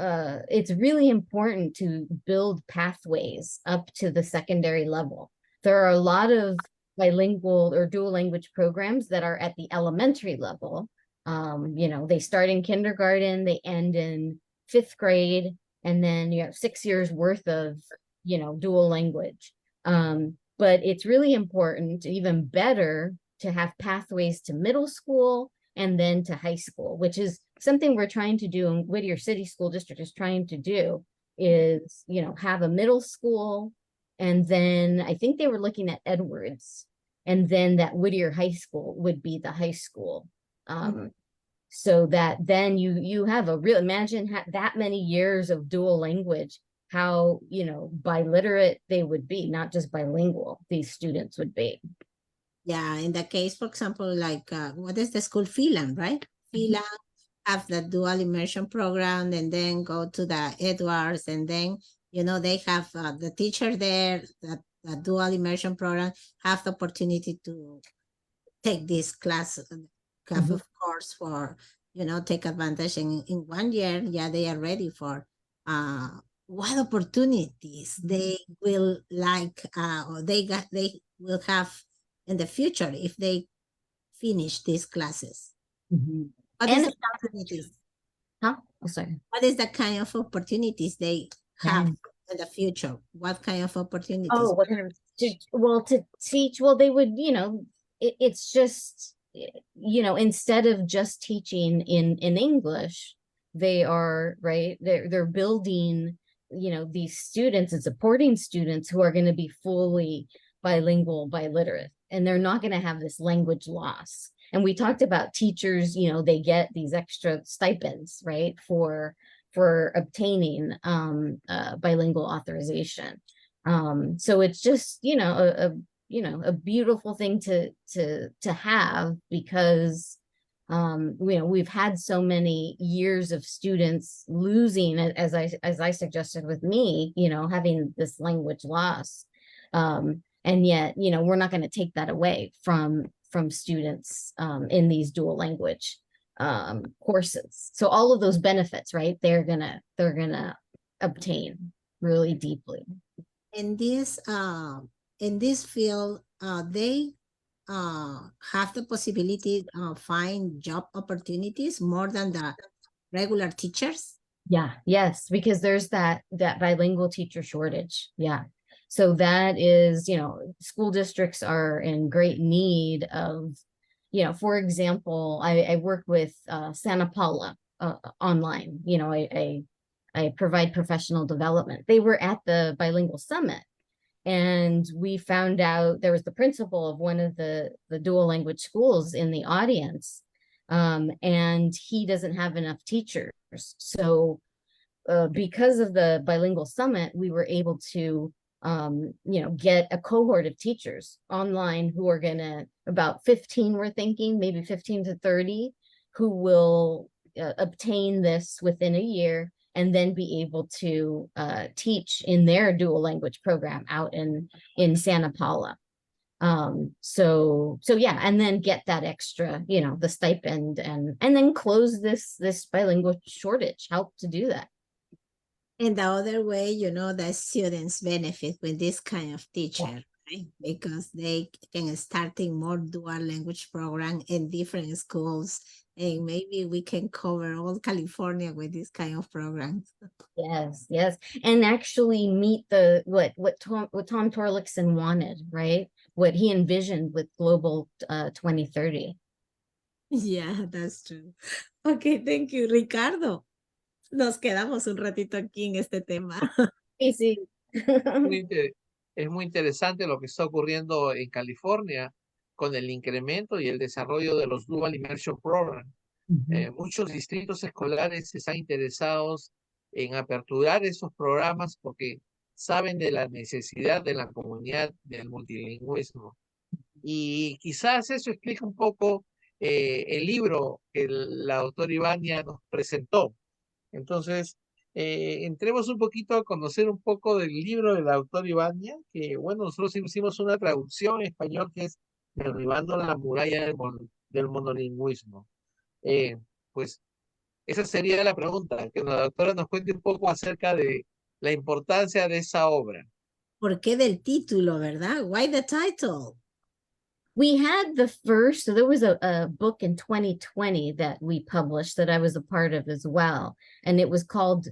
it's really important to build pathways up to the secondary level. There are a lot of bilingual or dual language programs that are at the elementary level. You know, they start in kindergarten, they end in 5th grade, and then you have 6 years worth of, you know, dual language. But it's really important, even better, to have pathways to middle school and then to high school, which is something we're trying to do in Whittier City School District is trying to do is, you know, have a middle school. And then I think they were looking at Edwards, and then that Whittier High School would be the high school. So that then you have a real, imagine that many years of dual language how, you know, biliterate they would be, not just bilingual, these students would be. Yeah, in the case, for example, like what is the school Phelan, right? Phelan have the dual immersion program and then go to the Edwards, and then, you know, they have the teacher there, the dual immersion program, have the opportunity to take this class, kind of course for, you know, take advantage in 1 year. Yeah, they are ready for what opportunities they will like, or they will have in the future if they finish these classes. What is And the opportunities? huh? Oh, sorry. What is the kind of opportunities they have in the future? What kind of opportunities? Oh, what kind of to teach? Well, they would, you know, it's just, you know, instead of just teaching in English, they are right. They're building, you know, these students and supporting students who are going to be fully bilingual, biliterate, and they're not going to have this language loss. And we talked about teachers, you know, they get these extra stipends, right, for obtaining bilingual authorization. So it's just, you know, you know, a beautiful thing to have, because you know, we've had so many years of students losing, as I suggested with me, you know, having this language loss. And yet, you know, we're not going to take that away from students in these dual language courses. So all of those benefits, right, they're gonna obtain really deeply. In this field, they have the possibility of find job opportunities more than the regular teachers. Yeah, yes, because there's that bilingual teacher shortage. Yeah. So that is, you know, school districts are in great need of, you know, for example, I work with Santa Paula online. You know, I provide professional development. They were at the bilingual summit, and we found out there was the principal of one of the dual language schools in the audience, and he doesn't have enough teachers. So because of the bilingual summit, we were able to you know, get a cohort of teachers online who are gonna, about 15, we're thinking maybe 15 to 30, who will obtain this within a year and then be able to teach in their dual language program out in Santa Paula. So yeah, and then get that extra, you know, the stipend, and then close this bilingual shortage, help to do that. And the other way, you know, the students benefit with this kind of teacher, right? Because they can starting more dual language program in different schools, and maybe we can cover all California with this kind of programs. Yes, and actually meet the what Tom Torlakson wanted, right? What he envisioned with Global 2030. Yeah, that's true. Okay, thank you, Ricardo. Nos quedamos un ratito aquí en este tema. Sí. Es muy interesante lo que está ocurriendo en California con el incremento y el desarrollo de los Dual Immersion Program. Muchos distritos escolares están interesados en aperturar esos programas porque saben de la necesidad de la comunidad del multilingüismo. Y quizás eso explica un poco el libro que la doctora Ivannia nos presentó. Entonces, entremos un poquito a conocer un poco del libro de la autora Ivannia, que bueno, nosotros hicimos una traducción en español que es Derribando la muralla del monolingüismo. Pues esa sería la pregunta, que la doctora nos cuente un poco acerca de la importancia de esa obra. ¿Por qué del título, verdad? Why the title? We had the first, so there was a book in 2020 that we published that I was a part of as well. And it was called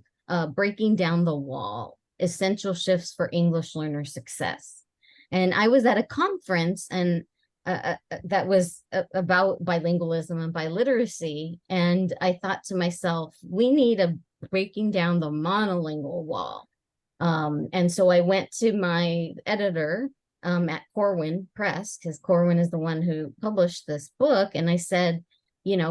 Breaking Down the Wall, Essential Shifts for English Learner Success. And I was at a conference and that was about bilingualism and biliteracy. And I thought to myself, we need a breaking down the monolingual wall. And so I went to my editor at Corwin Press, because Corwin is the one who published this book. And I said,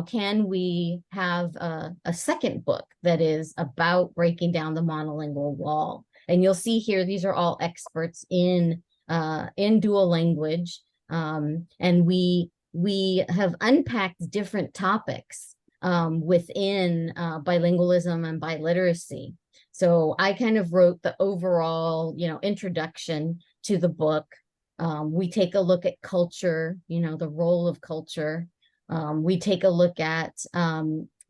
can we have a second book that is about breaking down the monolingual wall? And you'll see here, these are all experts in dual language. And we have unpacked different topics within bilingualism and biliteracy. So I kind of wrote the overall, introduction to the book. We take a look at culture, the role of culture. We take a look at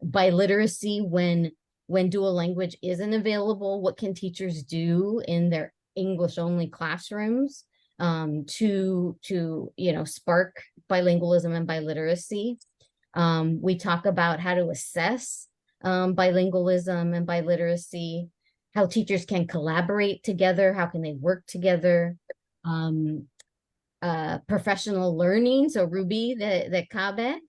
biliteracy when dual language isn't available. What can teachers do in their English only classrooms to spark bilingualism and biliteracy? We talk about how to assess bilingualism and biliteracy, how teachers can collaborate together, how can they work together. Professional learning. So Ruby, the CABE,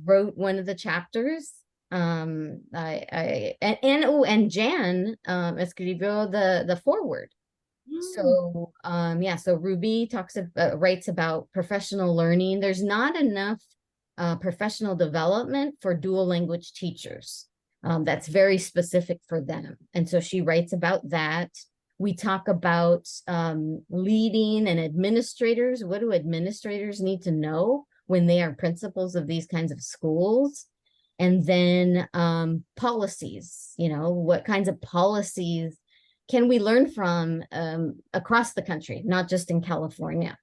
wrote one of the chapters. And Jan escribió the forward. So so Ruby writes about professional learning. There's not enough professional development for dual language teachers. That's very specific for them. And so she writes about that. We talk about leading and administrators. What do administrators need to know when they are principals of these kinds of schools? And then policies, what kinds of policies can we learn from across the country, not just in California?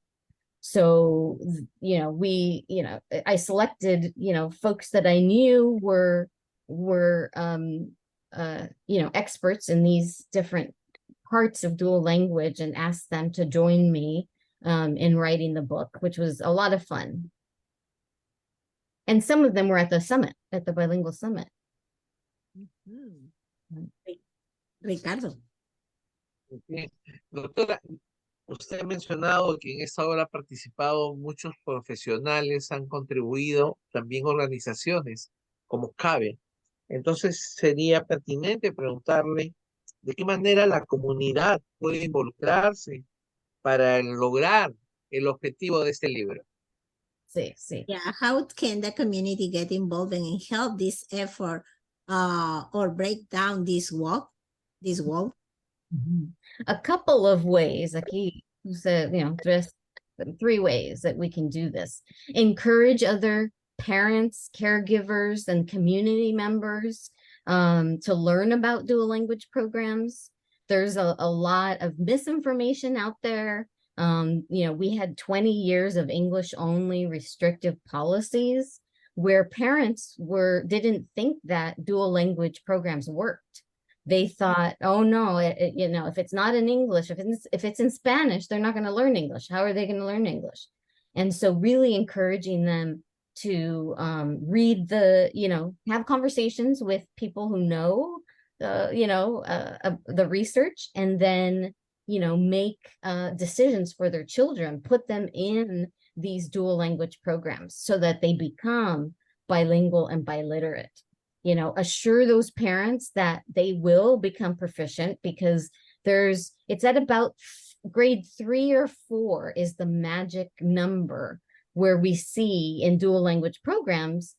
So, I selected, folks that I knew were experts in these different parts of dual language and asked them to join me in writing the book, which was a lot of fun. And some of them were at the summit, at the bilingual summit. Ricardo. Bien. Doctora, usted ha mencionado que en esta obra han participado muchos profesionales, han contribuido también organizaciones como CABE. Entonces sería pertinente preguntarle de qué manera la comunidad puede involucrarse para lograr el objetivo de este libro. Sí, sí. Yeah, how can the community get involved and help this effort or break down this wall? A couple of ways. Aquí, three ways that we can do this. Encourage other parents, caregivers, and community members to learn about dual language programs. There's a lot of misinformation out there. We had 20 years of English only restrictive policies where parents didn't think that dual language programs worked. They thought, oh no, if it's not in English, if it's in Spanish, they're not going to learn English. How are they going to learn English? And so really encouraging them to read have conversations with people who know, the research, and then, make decisions for their children, put them in these dual language programs so that they become bilingual and biliterate. Assure those parents that they will become proficient, because it's at about grade 3 or 4 is the magic number where we see in dual language programs,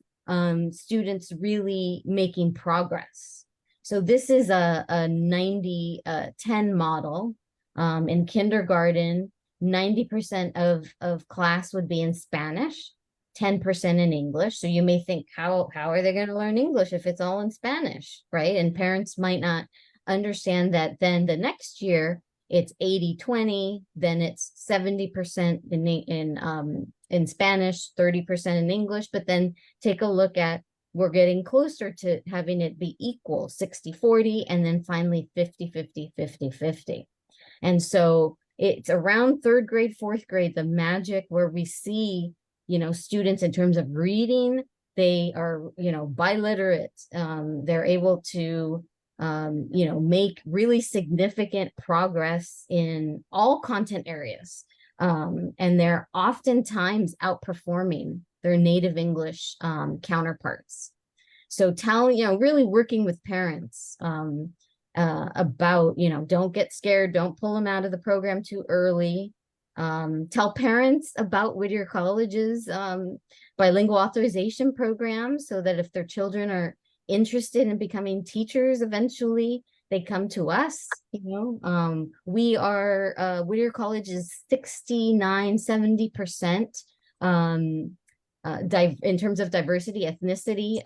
students really making progress. So this is a 90-10 model. In kindergarten, 90% of class would be in Spanish, 10% in English. So you may think, how are they going to learn English if it's all in Spanish, right? And parents might not understand that then the next year it's 80-20, then it's 70% in Spanish, 30% in English, but then take a look at, we're getting closer to having it be equal, 60-40, and then finally 50-50, 50-50. And so it's around 3rd grade, 4th grade, the magic where we see, students in terms of reading, they are, biliterate. They're able to, make really significant progress in all content areas. And they're oftentimes outperforming their native English counterparts. So really working with parents about, don't get scared, don't pull them out of the program too early. Tell parents about Whittier College's bilingual authorization program, so that if their children are interested in becoming teachers eventually, they come to us. We are Whittier College is 69-70% in terms of diversity, ethnicity.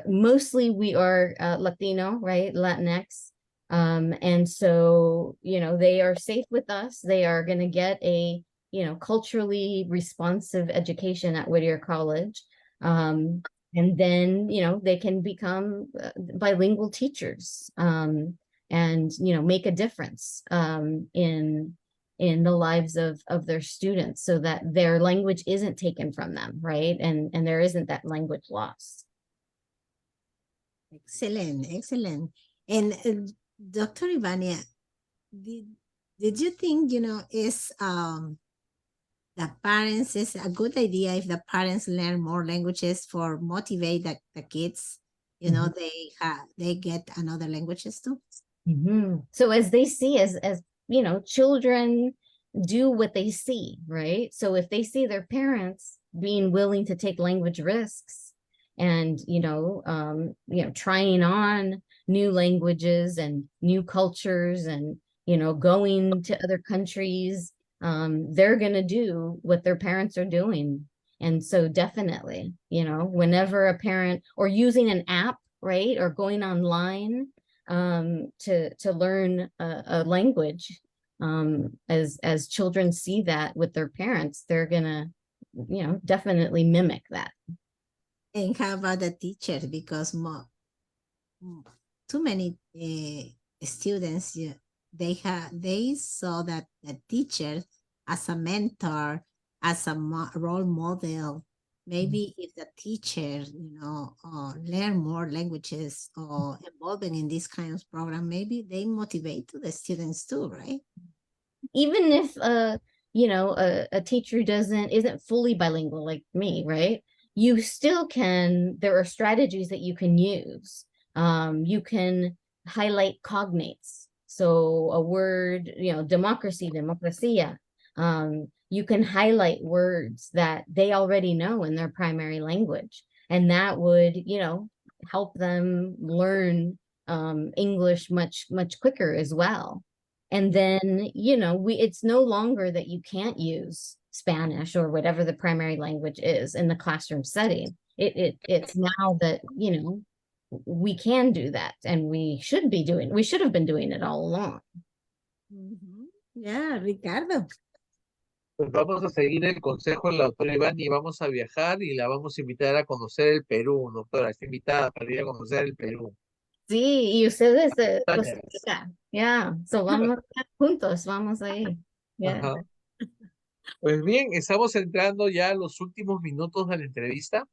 Mostly we are Latino, right? Latinx. And so, they are safe with us. They are going to get a, culturally responsive education at Whittier College. And then, they can become bilingual teachers, and, make a difference in the lives of their students, so that their language isn't taken from them, right? And there isn't that language loss. Excellent, excellent. And Dr. Ivannia, did you think, is the parents, is a good idea if the parents learn more languages for motivate the kids, they get another languages too? So as they see, as children do what they see, right? So if they see their parents being willing to take language risks and, trying on new languages and new cultures and, going to other countries, they're going to do what their parents are doing. And so definitely, whenever a parent, or using an app, right, or going online to learn a language, as children see that with their parents, they're gonna, definitely mimic that. And how about the teachers? Because too many students, they saw that the teacher as a mentor, as a role model. Maybe if the teacher, learn more languages or involving in this kind of program, maybe they motivate to the students too, right? Even if a teacher isn't fully bilingual like me, right? You still can. There are strategies that you can use. You can highlight cognates. So a word, democracy, democracia. You can highlight words that they already know in their primary language, and that would, help them learn English much quicker as well. And then, it's no longer that you can't use Spanish or whatever the primary language is in the classroom setting. It's now that, we can do that, and we should have been doing it all along. Yeah, Ricardo. Pues vamos a seguir el consejo de la doctora Iván y vamos a viajar y la vamos a invitar a conocer el Perú, doctora. Está invitada para ir a conocer el Perú. Sí, y ustedes de Costa Rica. Yeah, so vamos juntos, vamos ahí. Yeah. Pues bien, estamos entrando ya a los últimos minutos de la entrevista.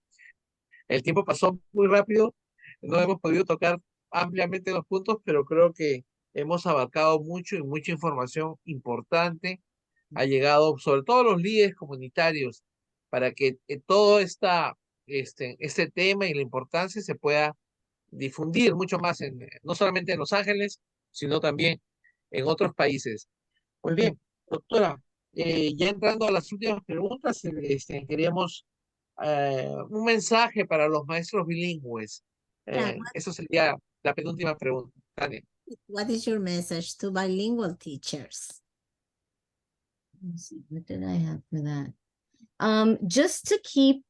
El tiempo pasó muy rápido, no hemos podido tocar ampliamente los puntos, pero creo que hemos abarcado mucho y mucha información importante. Ha llegado sobre todo a los líderes comunitarios para que todo este tema y la importancia se pueda difundir mucho más, no solamente en Los Ángeles, sino también en otros países. Muy bien, doctora, ya entrando a las últimas preguntas, queríamos un mensaje para los maestros bilingües. Eso sería la penúltima pregunta. Tania. What is your message to bilingual teachers? Let's see, what did I have for that? Just to keep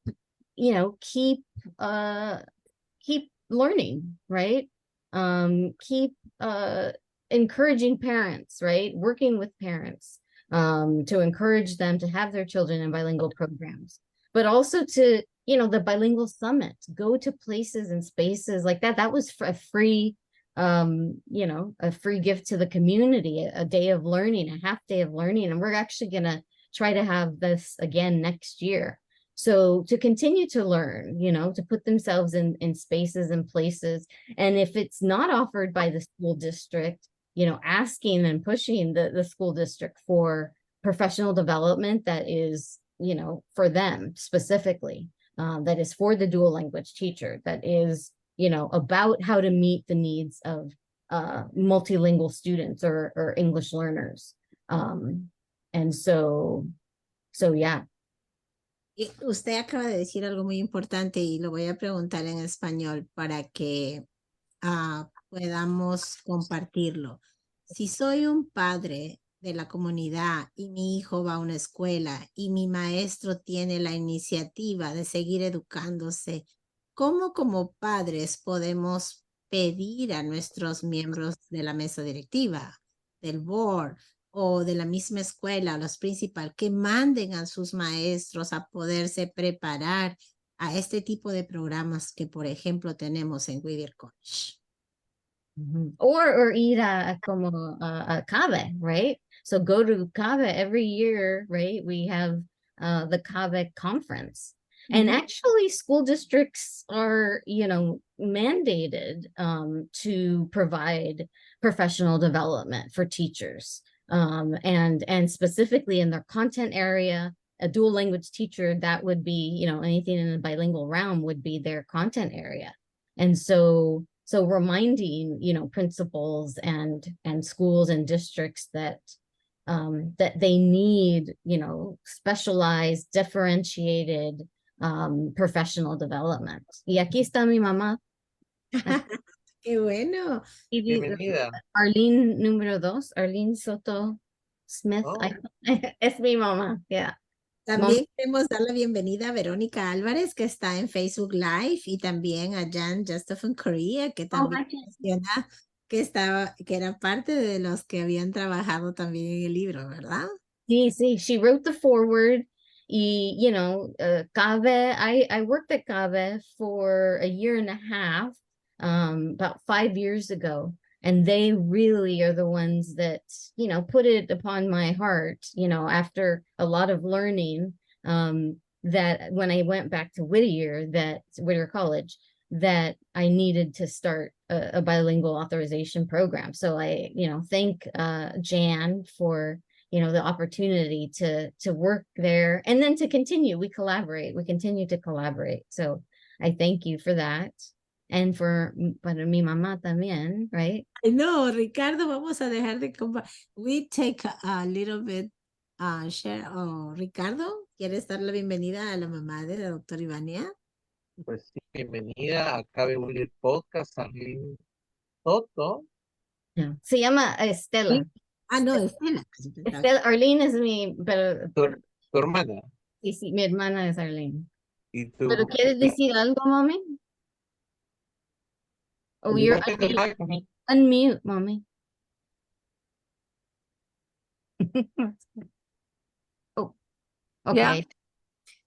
learning, right? Keep encouraging parents, right? Working with parents to encourage them to have their children in bilingual programs, but also to, the bilingual summit, go to places and spaces like that. That was a free, a free gift to the community, a day of learning, a half day of learning. And we're actually going to try to have this again next year. So to continue to learn, to put themselves in spaces and places. And if it's not offered by the school district, asking and pushing the school district for professional development that is, for them specifically, that is for the dual language teacher, that is, about how to meet the needs of multilingual students or English learners. And so yeah. Y usted acaba de decir algo muy importante y lo voy a preguntar en español para que podamos compartirlo. Si soy un padre de la comunidad y mi hijo va a una escuela y mi maestro tiene la iniciativa de seguir educándose, ¿cómo como padres podemos pedir a nuestros miembros de la mesa directiva, del board o de la misma escuela, a los principales, que manden a sus maestros a poderse preparar a este tipo de programas que, por ejemplo, tenemos en Whittier College? Or ir a como a CABE, right? So go to CABE every year, right? We have the CABE conference. And actually school districts are, mandated to provide professional development for teachers. And specifically in their content area, a dual language teacher, that would be, anything in the bilingual realm would be their content area. And so reminding, principals and schools and districts that that they need, specialized, differentiated professional development. Y aquí está mi mamá. Qué bueno. Bienvenida. Arlene número 2, Arlene Soto Smith. Oh. Es mi mamá, yeah. También queremos dar la bienvenida a Verónica Álvarez, que está en Facebook Live, y también a Jan Justov en Korea, que también menciona que era parte de los que habían trabajado también en el libro, ¿verdad? Sí, she wrote the foreword. Y, CABE, I worked at CABE for a year and a half, about 5 years ago. And they really are the ones that, put it upon my heart, after a lot of learning, that when I went back to Whittier College, that I needed to start a bilingual authorization program. So I, thank Jan for, the opportunity to work there and then to continue. We continue to collaborate. So I thank you for that. And para mi mamá también, right? No, Ricardo, vamos a dejar de compartir. We take a little bit share. Oh, Ricardo, ¿quieres dar la bienvenida a la mamá de la doctora Ivannia? Pues sí, bienvenida a CABE Whittier Podcast, Arlene Soto. Yeah. Se llama Estela. Ah, no, Estela. Estela, Arlene es pero Tu hermana. sí, mi hermana es Arlene. ¿Y tú? ¿Pero quieres decir algo, mami? Oh, you're unmute, mommy. Oh, okay.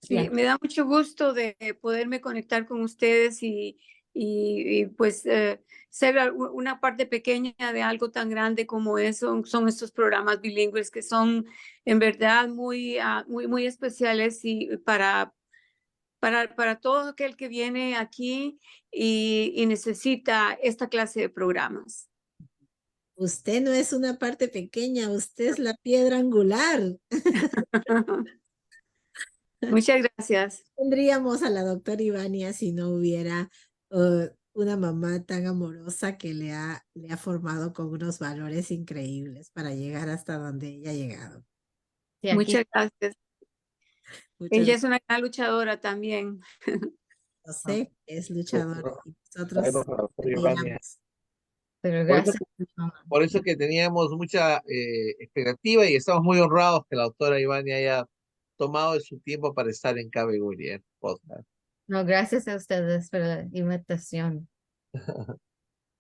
Sí, Yeah. me da mucho gusto de poderme conectar con ustedes y pues ser una parte pequeña de algo tan grande como eso. Son estos programas bilingües que son en verdad muy especiales y para todo aquel que viene aquí y necesita esta clase de programas. Usted no es una parte pequeña, usted es la piedra angular. Muchas gracias. Tendríamos a la doctora Ivannia si no hubiera una mamá tan amorosa que le ha formado con unos valores increíbles para llegar hasta donde ella ha llegado. Sí, Muchas gracias. Ella es Muchas una gran luchadora también. Yo sé que es luchadora y nosotros Ivannia. admiramos. pero Por eso, gracias. por eso que teníamos mucha expectativa y estamos muy honrados que la doctora Ivannia haya tomado de su tiempo para estar en CABE Whittier Podcast. No, gracias a ustedes por la invitación.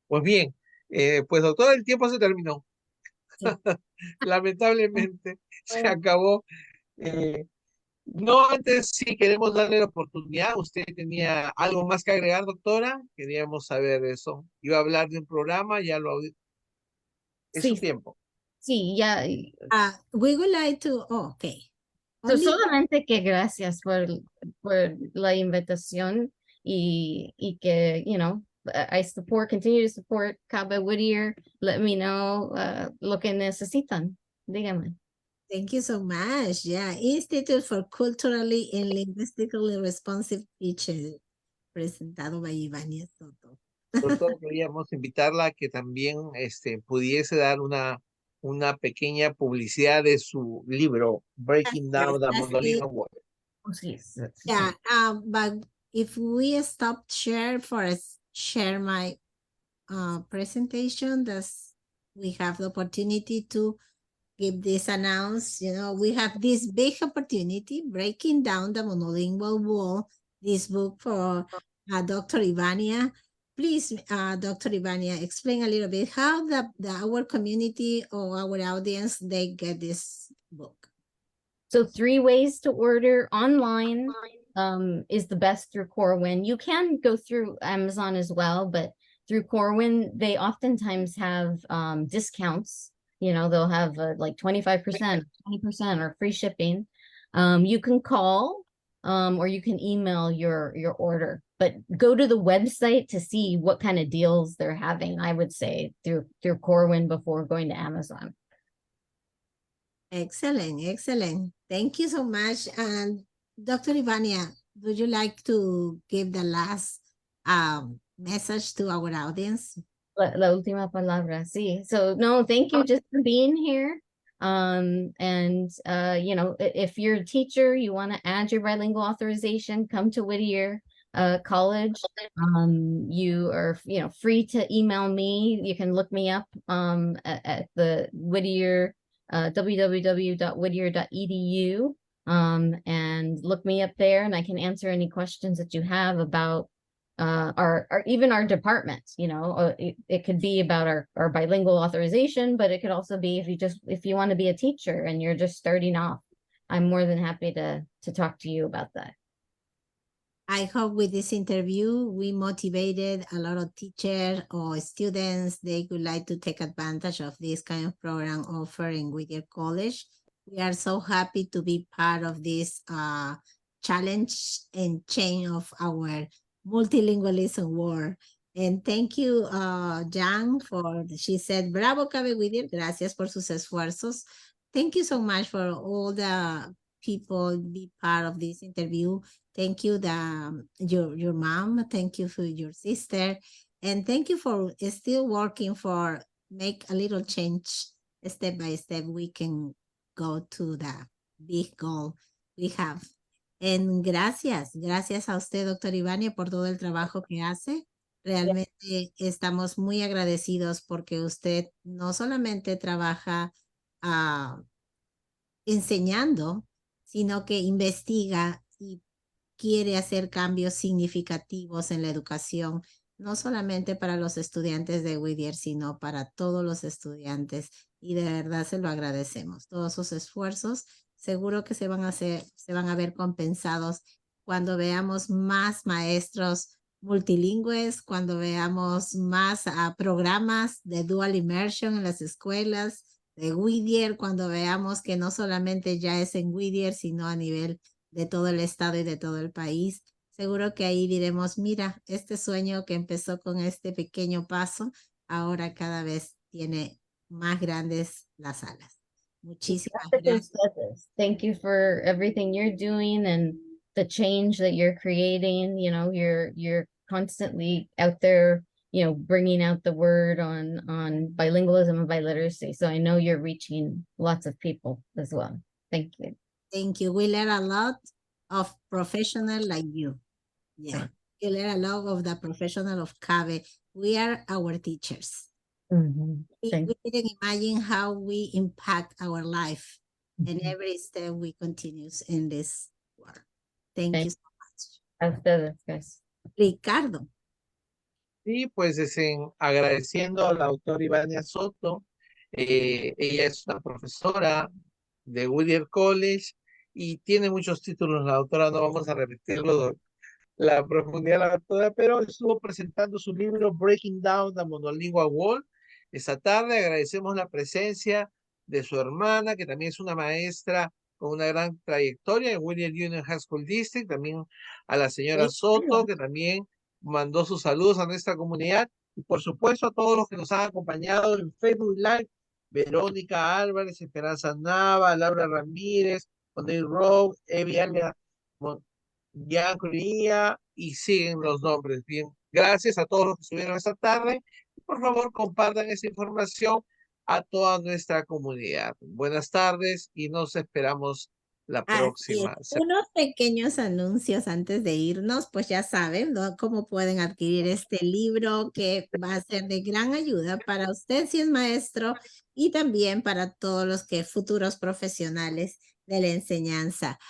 Pues bien, pues doctora, el tiempo se terminó. Sí. Lamentablemente se acabó. No, antes sí queremos darle la oportunidad. ¿Usted tenía algo más que agregar, doctora? Queríamos saber eso. Iba a hablar de un programa, ya lo... Es su Sí, tiempo. sí, ya. We would like to, okay. So, Only- solamente que gracias por la invitación y que, I continue to support CABE Whittier. Let me know lo que necesitan. Dígame. Thank you so much. Yeah, Institute for Culturally and Linguistically Responsive Teaching, presentado by Ivannia Soto. Doctora, queríamos invitarla a que también pudiese dar una una pequeña publicidad de su libro, Breaking Down the That's it. Monolingual Wall. Oh, sí, sí, sí. Yeah, but if we stop share share my presentation, we have the opportunity to give this announce. We have this big opportunity, Breaking Down the Monolingual Wall, this book for Dr. Ivannia. Please, Dr. Ivannia, explain a little bit how our community or our audience, they get this book. So 3 ways to order online is the best through Corwin. You can go through Amazon as well, but through Corwin, they oftentimes have discounts. They'll have like 25%, 20% or free shipping. You can call or you can email your order, but go to the website to see what kind of deals they're having, I would say, through Corwin before going to Amazon. Excellent, excellent. Thank you so much. And Dr. Ivannia, would you like to give the last message to our audience? La última palabra, sí. So no, thank you just for being here. If you're a teacher, you want to add your bilingual authorization, come to Whittier College. You are, free to email me. You can look me up at the Whittier www.whittier.edu and look me up there, and I can answer any questions that you have about even our department. It could be about our bilingual authorization, but it could also be if you want to be a teacher and you're just starting off. I'm more than happy to talk to you about that. I hope with this interview, we motivated a lot of teachers or students. They would like to take advantage of this kind of program offered in Whittier College. We are so happy to be part of this challenge and change of our multilingualism war. And thank you, Jan, she said, bravo, CABE Whittier, gracias por sus esfuerzos. Thank you so much for all the people be part of this interview. Thank you, your mom. Thank you for your sister. And thank you for still working for make a little change step by step. We can go to the big goal we have. And gracias a usted, doctor Ivannia, por todo el trabajo que hace. Realmente estamos muy agradecidos porque usted no solamente trabaja enseñando, sino que investiga y quiere hacer cambios significativos en la educación, no solamente para los estudiantes de Whittier, sino para todos los estudiantes. Y de verdad se lo agradecemos. Todos sus esfuerzos seguro que se van a ver compensados cuando veamos más maestros multilingües, cuando veamos más programas de dual immersion en las escuelas de Whittier, cuando veamos que no solamente ya es en Whittier, sino a nivel de todo el estado y de todo el país. Seguro que ahí diremos, mira, este sueño que empezó con este pequeño paso, ahora cada vez tiene más grandes las alas. Muchísimas gracias. Thank you for everything you're doing and the change that you're creating. You're constantly out there, bringing out the word on bilingualism and biliteracy. So I know you're reaching lots of people as well. Thank you. Thank you. We learn a lot of professionals like you. Yeah. We learn a lot of the professional of CABE. We are our teachers. Mm-hmm. We didn't imagine how we impact our life and every step we continue in this work. Thank you so much. A ustedes, guys. Ricardo. Sí, pues agradeciendo a la doctora Ivannia Soto. Ella es una profesora de Whittier College y tiene muchos títulos. La doctora, no vamos a repetirlo, la profundidad de la doctora, pero estuvo presentando su libro Breaking Down the Monolingual Wall. Esta tarde agradecemos la presencia de su hermana, que también es una maestra con una gran trayectoria en Whittier Union High School District, también a la señora Soto, que también mandó sus saludos a nuestra comunidad, y por supuesto a todos los que nos han acompañado en Facebook Live, Verónica Álvarez, Esperanza Nava, Laura Ramírez, Ondel Rowe, Evialia Yancría, y siguen los nombres. Bien, gracias a todos los que estuvieron esta tarde. Por favor, compartan esa información a toda nuestra comunidad. Buenas tardes y nos esperamos la Así es. próxima semana. Unos pequeños anuncios antes de irnos, pues ya saben, ¿no? Cómo pueden adquirir este libro que va a ser de gran ayuda para usted si es maestro y también para todos los que futuros profesionales de la enseñanza.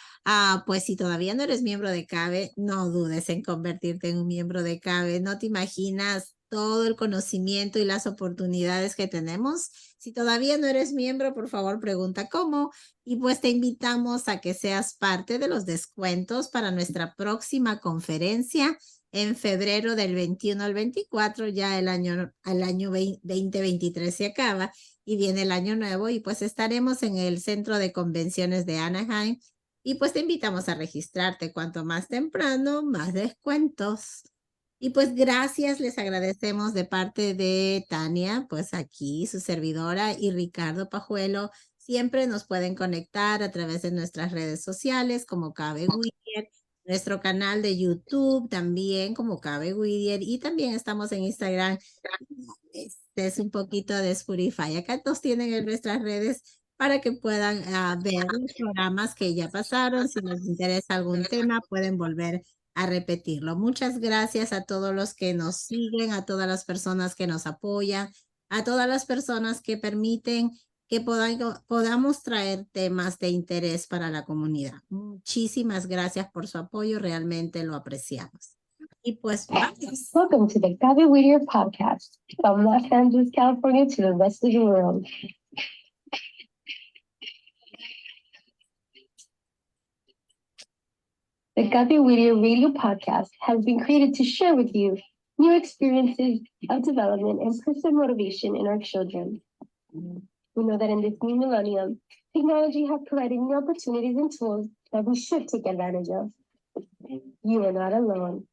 Pues si todavía no eres miembro de CABE, no dudes en convertirte en un miembro de CABE. No te imaginas todo el conocimiento y las oportunidades que tenemos. Si todavía no eres miembro, por favor, pregunta cómo. Y pues te invitamos a que seas parte de los descuentos para nuestra próxima conferencia en febrero del 21 al 24. Ya el año 2023 se acaba y viene el año nuevo y pues estaremos en el Centro de Convenciones de Anaheim y pues te invitamos a registrarte. Cuanto más temprano, más descuentos. Y pues gracias, les agradecemos de parte de Tania, pues aquí su servidora y Ricardo Pajuelo. Siempre nos pueden conectar a través de nuestras redes sociales como CABE Whittier, nuestro canal de YouTube también como CABE Whittier y también estamos en Instagram. Este es un poquito de Spotify. Acá nos tienen en nuestras redes para que puedan ver los programas que ya pasaron. Si les interesa algún tema, pueden volver a repetirlo. Muchas gracias a todos los que nos siguen, a todas las personas que nos apoyan, a todas las personas que permiten que podamos traer temas de interés para la comunidad. Muchísimas gracias por su apoyo, realmente lo apreciamos. Y pues vamos. Welcome to the CABE Whittier podcast, from Los Angeles, California to the rest of the world. The CABE Whittier radio podcast has been created to share with you new experiences of development and personal motivation in our children. We know that in this new millennium, technology has provided new opportunities and tools that we should take advantage of. You are not alone.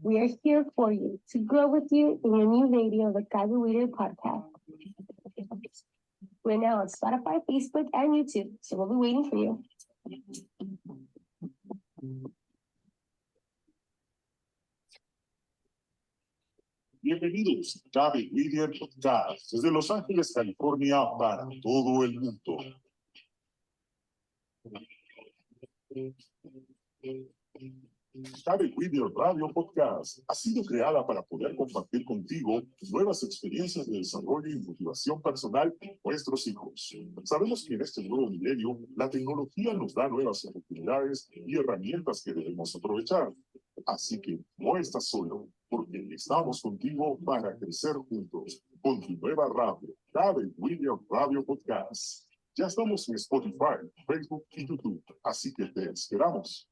We are here for you to grow with you in your new radio, the CABE Whittier podcast. We're now on Spotify, Facebook, and YouTube, so we'll be waiting for you. Bienvenidos a CABE Whittier Podcast desde Los Ángeles, California, para todo el mundo. CABE Whittier Radio Podcast ha sido creada para poder compartir contigo nuevas experiencias de desarrollo y motivación personal de nuestros hijos. Sabemos que en este nuevo milenio la tecnología nos da nuevas oportunidades y herramientas que debemos aprovechar. Así que no estás solo, porque estamos contigo para crecer juntos con tu nueva radio, CABE Whittier Radio Podcast. Ya estamos en Spotify, Facebook y YouTube, así que te esperamos.